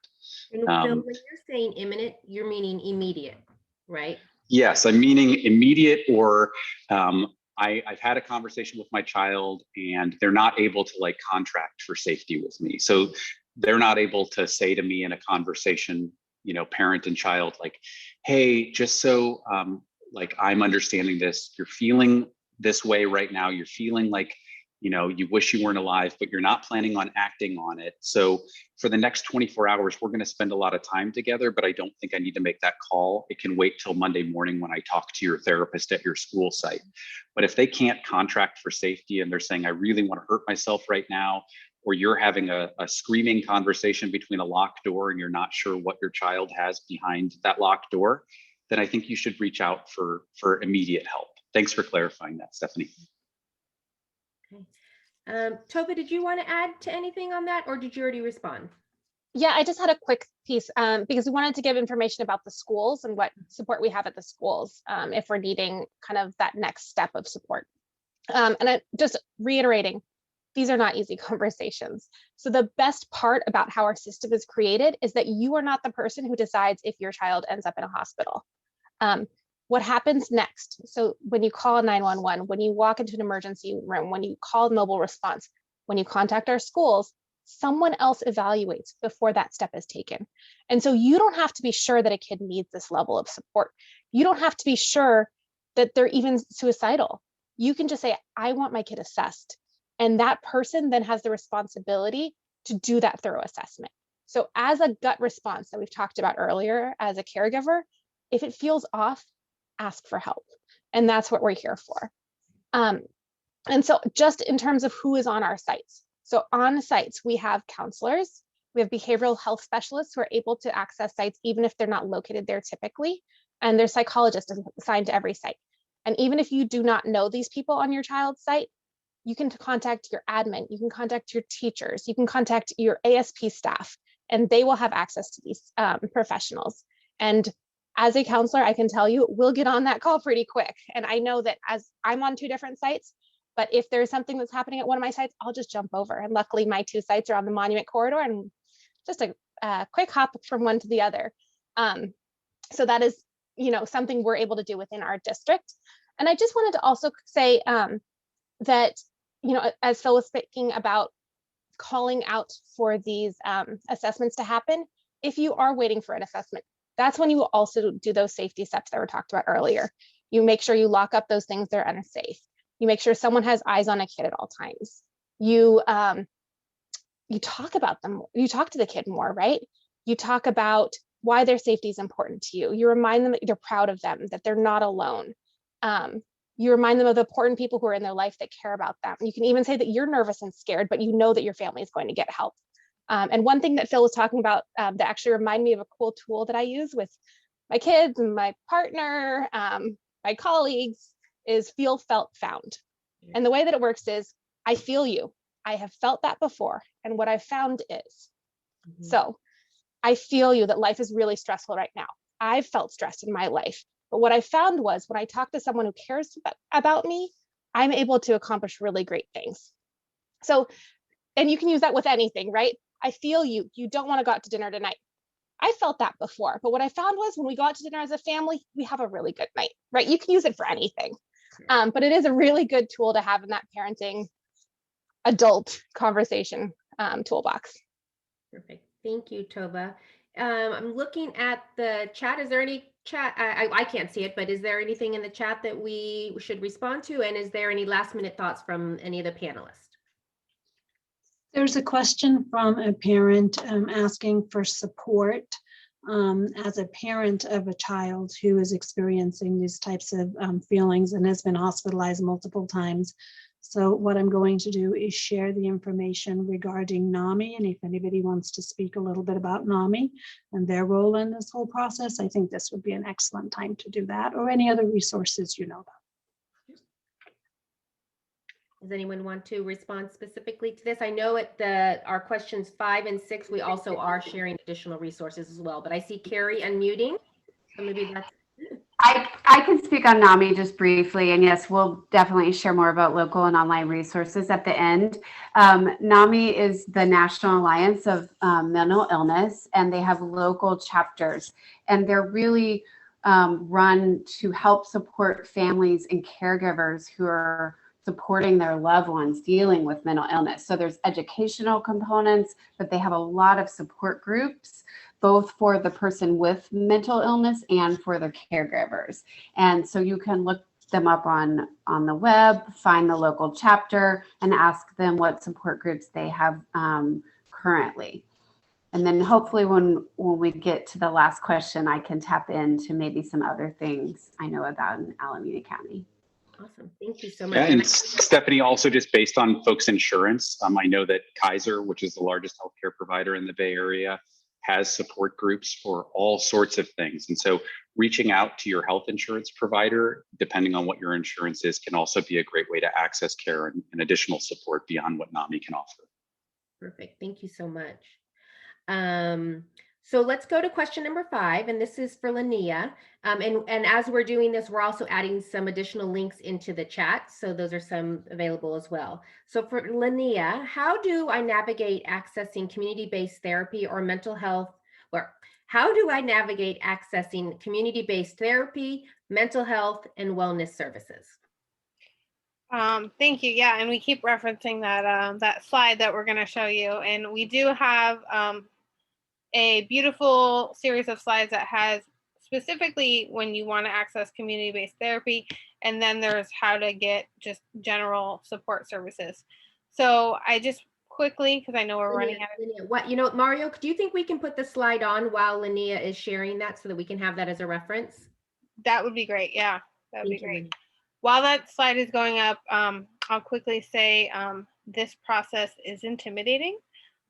And Phil, when you're saying imminent, you're meaning immediate, right? Yes, I'm meaning immediate, or I've had a conversation with my child and they're not able to contract for safety with me. So they're not able to say to me in a conversation, parent and child, hey, just so I'm understanding this, you're feeling this way right now. You're feeling like, you wish you weren't alive, but you're not planning on acting on it. So for the next 24 hours, we're going to spend a lot of time together, but I don't think I need to make that call. It can wait till Monday morning when I talk to your therapist at your school site. But if they can't contract for safety and they're saying, I really want to hurt myself right now, or you're having a screaming conversation between a locked door and you're not sure what your child has behind that locked door, then I think you should reach out for immediate help. Thanks for clarifying that, Stephanie. Tova, did you want to add to anything on that, or did you already respond? Yeah, I just had a quick piece because we wanted to give information about the schools and what support we have at the schools if we're needing kind of that next step of support. And I just reiterating, these are not easy conversations. So the best part about how our system is created is that you are not the person who decides if your child ends up in a hospital. What happens next? So when you call 911, when you walk into an emergency room, when you call mobile response, when you contact our schools, someone else evaluates before that step is taken. And so you don't have to be sure that a kid needs this level of support. You don't have to be sure that they're even suicidal. You can just say, I want my kid assessed. And that person then has the responsibility to do that thorough assessment. So as a gut response that we've talked about earlier, as a caregiver, if it feels off, ask for help. And that's what we're here for. And so just in terms of who is on our sites. So on sites, we have counselors, we have behavioral health specialists who are able to access sites, even if they're not located there typically. And there's psychologists assigned to every site. And even if you do not know these people on your child's site, you can contact your admin, you can contact your teachers, you can contact your ASP staff, and they will have access to these professionals. And as a counselor, I can tell you, we'll get on that call pretty quick. And I know that as I'm on 2 different sites, but if there's something that's happening at one of my sites, I'll just jump over. And luckily my 2 sites are on the Monument Corridor and just a quick hop from one to the other. So that is, something we're able to do within our district. And I just wanted to also say that, as Phil was speaking about calling out for these assessments to happen, if you are waiting for an assessment, that's when you will also do those safety steps that were talked about earlier. You make sure you lock up those things that are unsafe. You make sure someone has eyes on a kid at all times. You talk about them. You talk to the kid more, right? You talk about why their safety is important to you. You remind them that you're proud of them, that they're not alone. You remind them of the important people who are in their life that care about them. You can even say that you're nervous and scared, but you know that your family is going to get help. And one thing that Phil was talking about that actually reminded me of a cool tool that I use with my kids and my partner, my colleagues, is feel, felt, found. And the way that it works is, I feel you. I have felt that before. And what I found is, so I feel you that life is really stressful right now. I've felt stressed in my life. But what I found was when I talk to someone who cares about me, I'm able to accomplish really great things. So, and you can use that with anything, right? I feel you. You don't want to go out to dinner tonight. I felt that before. But what I found was when we go out to dinner as a family, we have a really good night, right? You can use it for anything. But it is a really good tool to have in that parenting adult conversation toolbox. Perfect. Thank you, Tova. I'm looking at the chat. Is there any chat? I can't see it, but is there anything in the chat that we should respond to? And is there any last minute thoughts from any of the panelists? There's a question from a parent asking for support as a parent of a child who is experiencing these types of feelings and has been hospitalized multiple times. So what I'm going to do is share the information regarding NAMI, and if anybody wants to speak a little bit about NAMI and their role in this whole process, I think this would be an excellent time to do that, or any other resources you know about. Does anyone want to respond specifically to this? I know at our questions 5 and 6, we also are sharing additional resources as well, but I see Carrie unmuting. So maybe that's. I can speak on NAMI just briefly, and yes, we'll definitely share more about local and online resources at the end. NAMI is the National Alliance of Mental Illness, and they have local chapters, and they're really run to help support families and caregivers who are supporting their loved ones dealing with mental illness. So there's educational components, but they have a lot of support groups, both for the person with mental illness and for their caregivers. And so you can look them up on the web, find the local chapter, and ask them what support groups they have currently. And then hopefully when we get to the last question, I can tap into maybe some other things I know about in Alameda County. Awesome. Thank you so much. Yeah, And and Stephanie, also just based on folks' insurance, I know that Kaiser, which is the largest healthcare provider in the Bay Area, has support groups for all sorts of things. And so reaching out to your health insurance provider, depending on what your insurance is, can also be a great way to access care and additional support beyond what NAMI can offer. Perfect. Thank you so much. So let's go to question number 5, and this is for Linnea. And as we're doing this, we're also adding some additional links into the chat. So those are some available as well. So for Linnea, how do I navigate accessing community-based therapy or mental health? Or how do I navigate accessing community-based therapy, mental health, and wellness services? Thank you. Yeah, and we keep referencing that that slide that we're going to show you, and we do have a beautiful series of slides that has specifically when you want to access community-based therapy, and then there's how to get just general support services. So I just quickly, because I know we're running out of Linnea, what, Mario, do you think we can put the slide on while Linnea is sharing that so that we can have that as a reference? that would be great. Yeah, that would be Thank you, great. Linnea. While that slide is going up, I'll quickly say this process is intimidating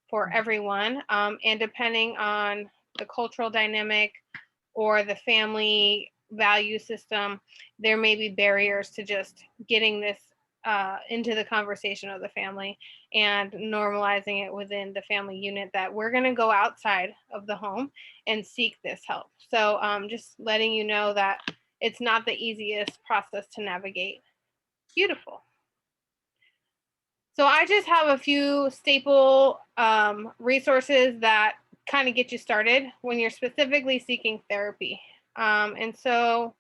for everyone. And depending on the cultural dynamic or the family value system, there may be barriers to just getting this into the conversation of the family and normalizing it within the family unit that we're going to go outside of the home and seek this help. So just letting you know that it's not the easiest process to navigate. Beautiful. So I just have a few staple resources that kind of get you started when you're specifically seeking therapy. And so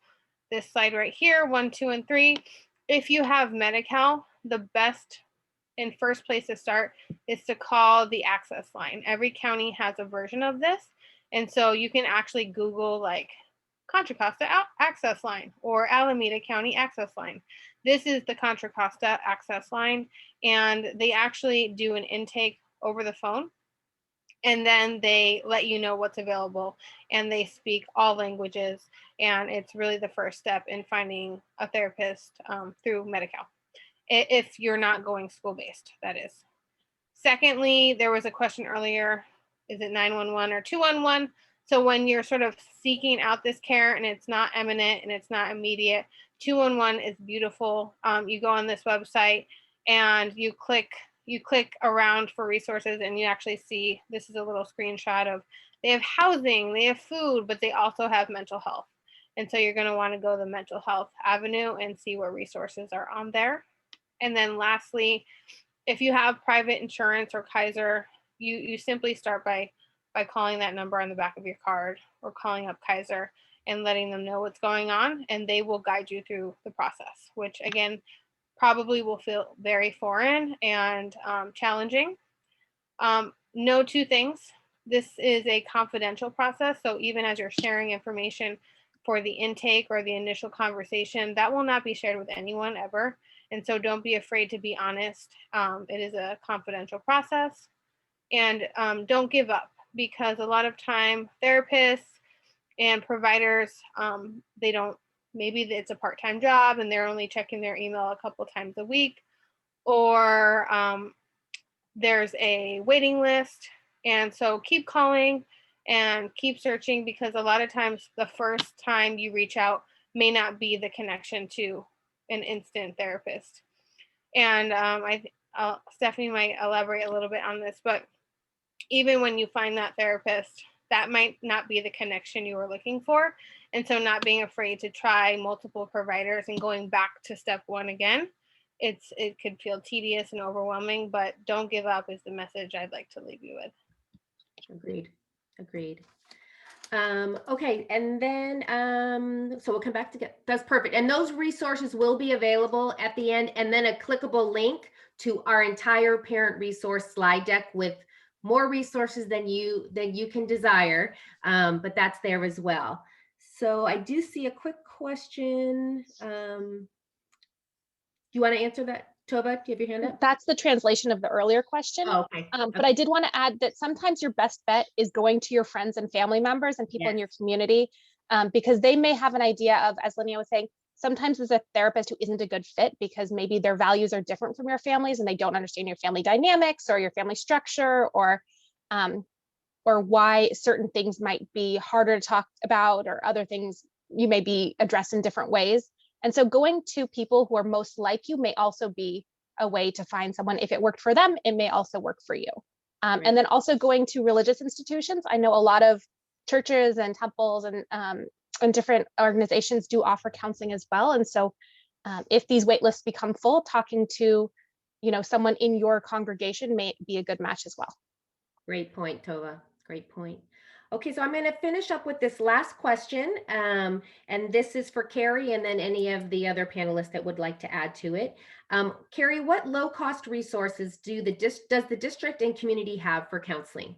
this slide right here, 1, 2, and 3, if you have Medi-Cal, the best and first place to start is to call the access line. Every county has a version of this. And so you can actually Google like Contra Costa access line or Alameda County access line. This is the Contra Costa access line, and they actually do an intake over the phone, and then they let you know what's available, and they speak all languages, and it's really the first step in finding a therapist through Medi-Cal, if you're not going school-based, that is. Secondly, there was a question earlier, is it 911 or 211? So when you're sort of seeking out this care and it's not imminent and it's not immediate, 211 is beautiful. You go on this website and you click around for resources, and you actually see, this is a little screenshot of, they have housing, they have food, but they also have mental health. And so you're going to want to go the mental health avenue and see what resources are on there. And then lastly, if you have private insurance or Kaiser, you simply start by calling that number on the back of your card or calling up Kaiser and letting them know what's going on, and they will guide you through the process, which again, probably will feel very foreign and challenging. Know 2 things. This is a confidential process, so even as you're sharing information for the intake or the initial conversation, that will not be shared with anyone ever. And so don't be afraid to be honest. It is a confidential process. And don't give up, because a lot of time therapists and providers, they don't, maybe it's a part-time job and they're only checking their email a couple times a week, or there's a waiting list. And so keep calling and keep searching, because a lot of times the first time you reach out may not be the connection to an instant therapist. And Stephanie might elaborate a little bit on this, but even when you find that therapist, that might not be the connection you were looking for. And so not being afraid to try multiple providers and going back to step 1 again. It could feel tedious and overwhelming, but don't give up is the message I'd like to leave you with. Agreed. Okay, and then so we'll come back to get, that's perfect. And those resources will be available at the end, and then a clickable link to our entire parent resource slide deck with more resources than you can desire, but that's there as well. So I do see a quick question. Do you want to answer that, Tova? Do you have your hand up? That's the translation of the earlier question. Oh, okay. But I did want to add that sometimes your best bet is going to your friends and family members and people in your community, because they may have an idea of, as Linnea was saying, sometimes there's a therapist who isn't a good fit because maybe their values are different from your family's and they don't understand your family dynamics or your family structure, or why certain things might be harder to talk about, or other things you may be addressed in different ways. And so going to people who are most like you may also be a way to find someone. If it worked for them, it may also work for you. And then also going to religious institutions. I know a lot of churches and temples and different organizations do offer counseling as well. And so if these wait lists become full, talking to, someone in your congregation may be a good match as well. Great point, Tova. Great point. Okay, so I'm going to finish up with this last question, and this is for Carrie and then any of the other panelists that would like to add to it. Carrie, what low-cost resources does the district and community have for counseling?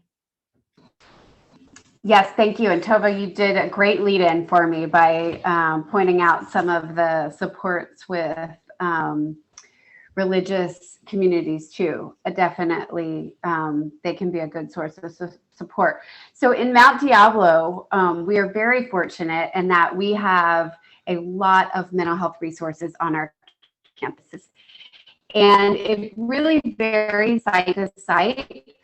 Yes, thank you. And Tova, you did a great lead-in for me by pointing out some of the supports with religious communities too. Definitely, they can be a good source of support. So in Mount Diablo, we are very fortunate in that we have a lot of mental health resources on our campuses. And it really varies site to site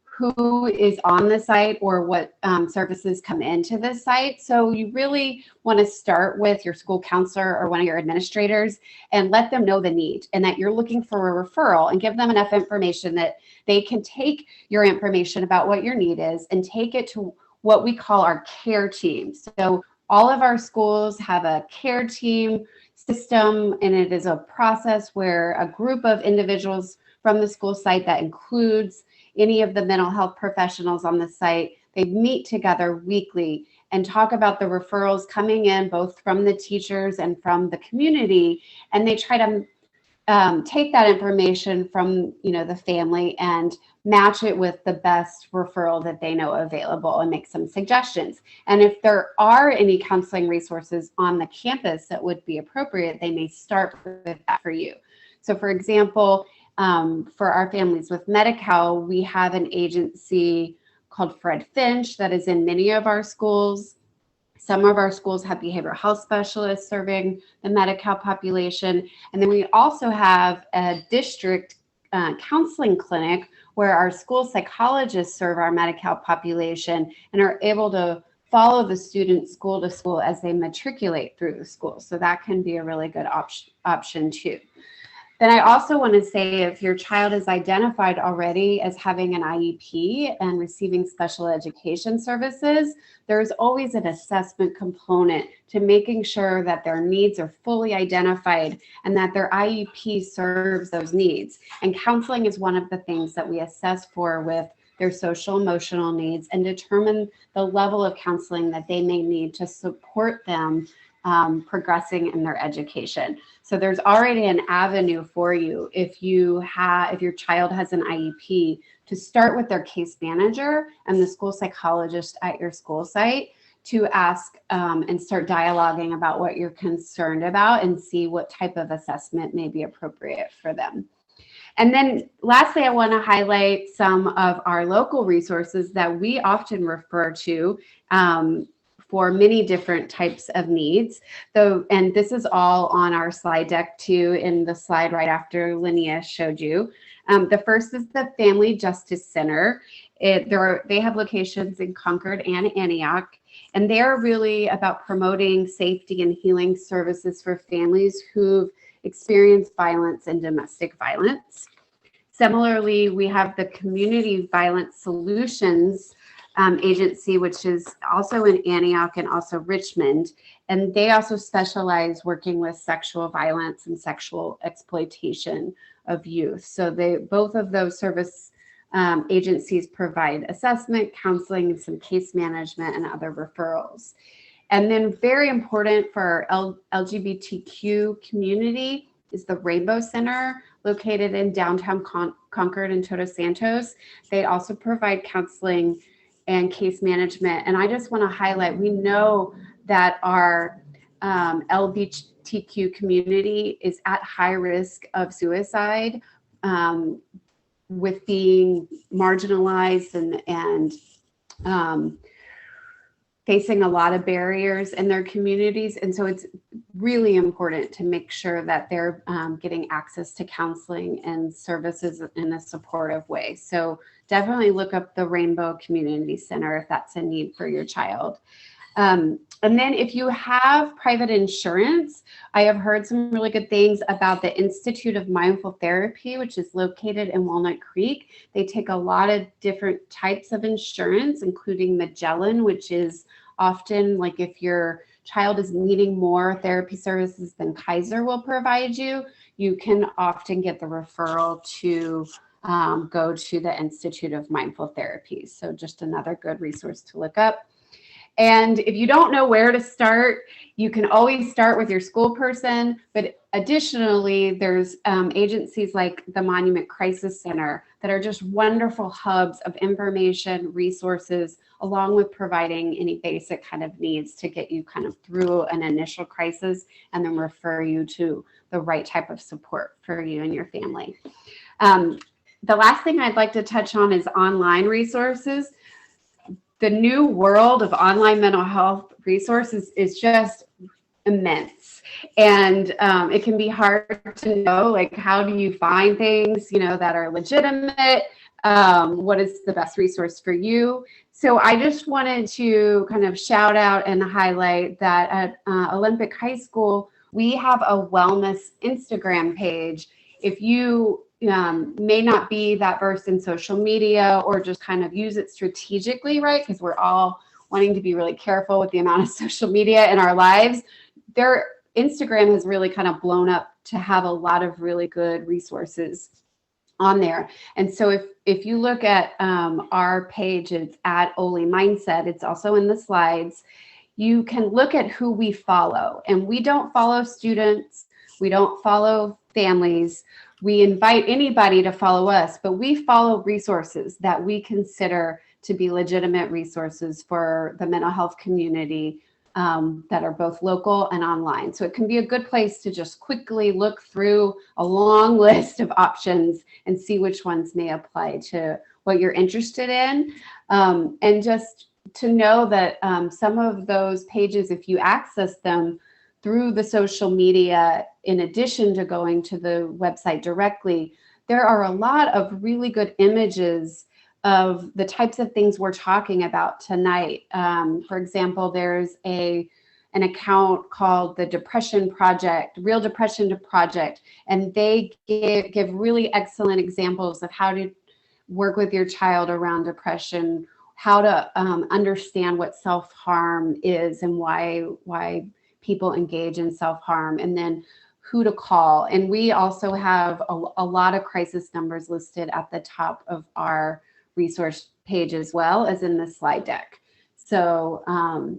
who is on the site or what services come into the site. So you really want to start with your school counselor or one of your administrators and let them know the need and that you're looking for a referral, and give them enough information that they can take your information about what your need is and take it to what we call our care team. So all of our schools have a care team system, and it is a process where a group of individuals from the school site that includes any of the mental health professionals on the site, they meet together weekly and talk about the referrals coming in both from the teachers and from the community. And they try to take that information from the family and match it with the best referral that they know available and make some suggestions. And if there are any counseling resources on the campus that would be appropriate, they may start with that for you. So for example, for our families with Medi-Cal, we have an agency called Fred Finch that is in many of our schools. Some of our schools have behavioral health specialists serving the Medi-Cal population. And then we also have a district counseling clinic where our school psychologists serve our Medi-Cal population and are able to follow the students school to school as they matriculate through the school. So that can be a really good option too. Then I also want to say, if your child is identified already as having an IEP and receiving special education services, there's always an assessment component to making sure that their needs are fully identified and that their IEP serves those needs. And counseling is one of the things that we assess for with their social emotional needs and determine the level of counseling that they may need to support them progressing in their education. So there's already an avenue for you if your child has an IEP to start with their case manager and the school psychologist at your school site to ask and start dialoguing about what you're concerned about and see what type of assessment may be appropriate for them. And then lastly, I want to highlight some of our local resources that we often refer to for many different types of needs. And this is all on our slide deck too, in the slide right after Linnea showed you. The first is the Family Justice Center. They have locations in Concord and Antioch, and they're really about promoting safety and healing services for families who've experienced violence and domestic violence. Similarly, we have the Community Violence Solutions agency, which is also in Antioch and also Richmond. And they also specialize working with sexual violence and sexual exploitation of youth. So both of those service agencies provide assessment, counseling, and some case management and other referrals. And then very important for our LGBTQ community is the Rainbow Center, located in downtown Concord and Todos Santos. They also provide counseling and case management. And I just want to highlight, we know that our LGBTQ community is at high risk of suicide with being marginalized and facing a lot of barriers in their communities. And so it's really important to make sure that they're getting access to counseling and services in a supportive way. So definitely look up the Rainbow Community Center if that's a need for your child. And then if you have private insurance, I have heard some really good things about the Institute of Mindful Therapy, which is located in Walnut Creek. They take a lot of different types of insurance, including Magellan, which is often like if your child is needing more therapy services than Kaiser will provide you, you can often get the referral to go to the Institute of Mindful Therapy. So just another good resource to look up. And if you don't know where to start, you can always start with your school person. But additionally, there's agencies like the Monument Crisis Center that are just wonderful hubs of information, resources, along with providing any basic kind of needs to get you kind of through an initial crisis and then refer you to the right type of support for you and your family. The last thing I'd like to touch on is online resources. The new world of online mental health resources is just immense. And it can be hard to know, like, how do you find things, you know, that are legitimate? What is the best resource for you? So I just wanted to kind of shout out and highlight that at Olympic High School, we have a wellness Instagram page. If you may not be that versed in social media or just kind of use it strategically, right? Because we're all wanting to be really careful with the amount of social media in our lives. Their Instagram has really kind of blown up to have a lot of really good resources on there. And so if you look at our page, it's at Oli Mindset. It's also in the slides. You can look at who we follow, and we don't follow students. We don't follow families. We invite anybody to follow us, but we follow resources that we consider to be legitimate resources for the mental health community that are both local and online. So it can be a good place to just quickly look through a long list of options and see which ones may apply to what you're interested in. And just to know that some of those pages, if you access them through the social media, in addition to going to the website directly, there are a lot of really good images of the types of things we're talking about tonight. For example, there's an account called the Depression Project, Real Depression Project, and they give really excellent examples of how to work with your child around depression, how to understand what self-harm is and why people engage in self-harm, and then who to call. And we also have a lot of crisis numbers listed at the top of our resource page as well as in the slide deck. So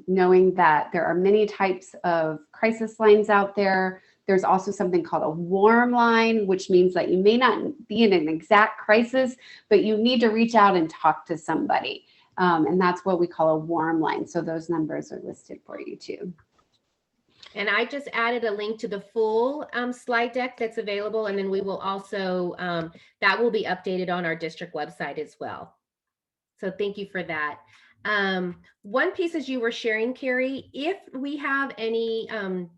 knowing that there are many types of crisis lines out there, there's also something called a warm line, which means that you may not be in an exact crisis, but you need to reach out and talk to somebody. And that's what we call a warm line. So those numbers are listed for you too. And I just added a link to the full slide deck that's available. And then we will also, that will be updated on our district website as well. So thank you for that. One piece as you were sharing, Carrie, if we have any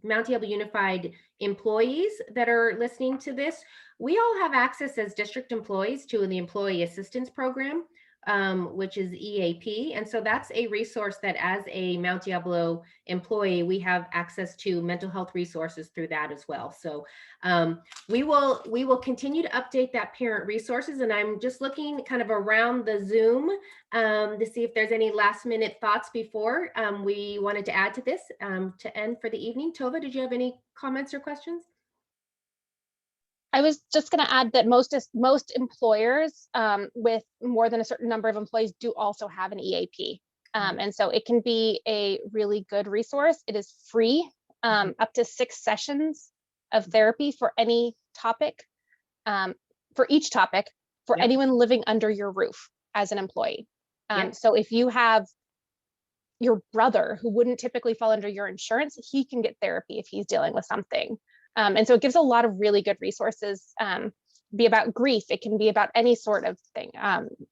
Mount Diablo Unified employees that are listening to this, we all have access as district employees to the Employee Assistance Program, which is EAP. And so that's a resource that as a Mount Diablo employee, we have access to mental health resources through that as well. So we will continue to update that parent resources. And I'm just looking kind of around the Zoom to see if there's any last minute thoughts before we wanted to add to this to end for the evening. Tova, did you have any comments or questions? I was just going to add that most employers with more than a certain number of employees do also have an EAP. And so it can be a really good resource. It is free, up to 6 sessions of therapy for any topic, for each topic, for anyone living under your roof as an employee. So if you have your brother who wouldn't typically fall under your insurance, he can get therapy if he's dealing with something. And so it gives a lot of really good resources, be about grief. It can be about any sort of thing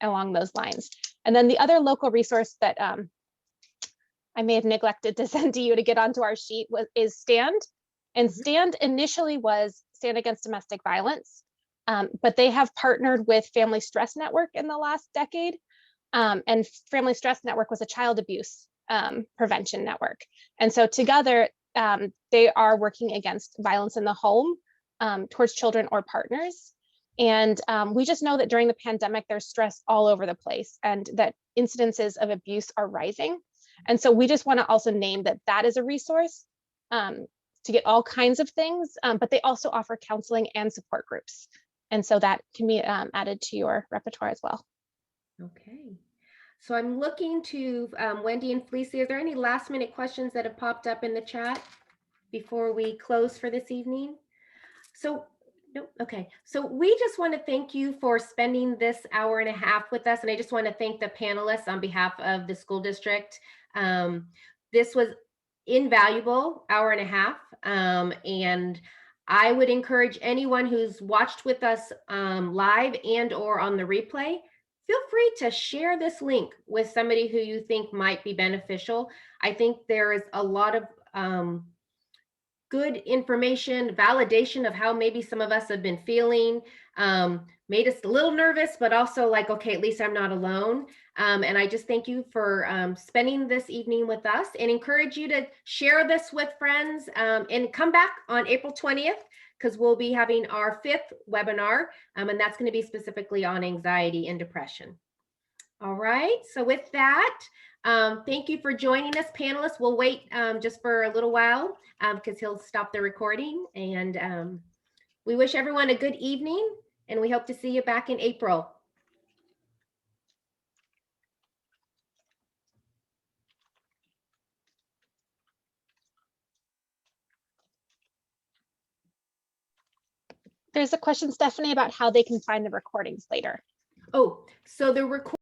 along those lines. And then the other local resource that I I may have neglected to send to you to get onto our sheet is STAND. And STAND initially was Stand Against Domestic Violence, but they have partnered with Family Stress Network in the last decade. And Family Stress Network was a child abuse prevention network. And so together, they are working against violence in the home towards children or partners. And we just know that during the pandemic, there's stress all over the place and that incidences of abuse are rising. And so we just want to also name that that is a resource to get all kinds of things, but they also offer counseling and support groups. And so that can be added to your repertoire as well. Okay. So I'm looking to Wendy and Felicia. Are there any last minute questions that have popped up in the chat before we close for this evening? So, no, okay. So we just want to thank you for spending this hour and a half with us. And I just want to thank the panelists on behalf of the school district. This was invaluable hour and a half. And I would encourage anyone who's watched with us live and or on the replay, feel free to share this link with somebody who you think might be beneficial. I think there is a lot of good information, validation of how maybe some of us have been feeling, made us a little nervous, but also like, okay, at least I'm not alone. And I just thank you for spending this evening with us and encourage you to share this with friends and come back on April 20th, because we'll be having our 5th webinar, and that's going to be specifically on anxiety and depression. All right, so with that, thank you for joining us, panelists. We'll wait just for a little while because he'll stop the recording. And we wish everyone a good evening, and we hope to see you back in April. There's a question, Stephanie, about how they can find the recordings later. Oh, so the recording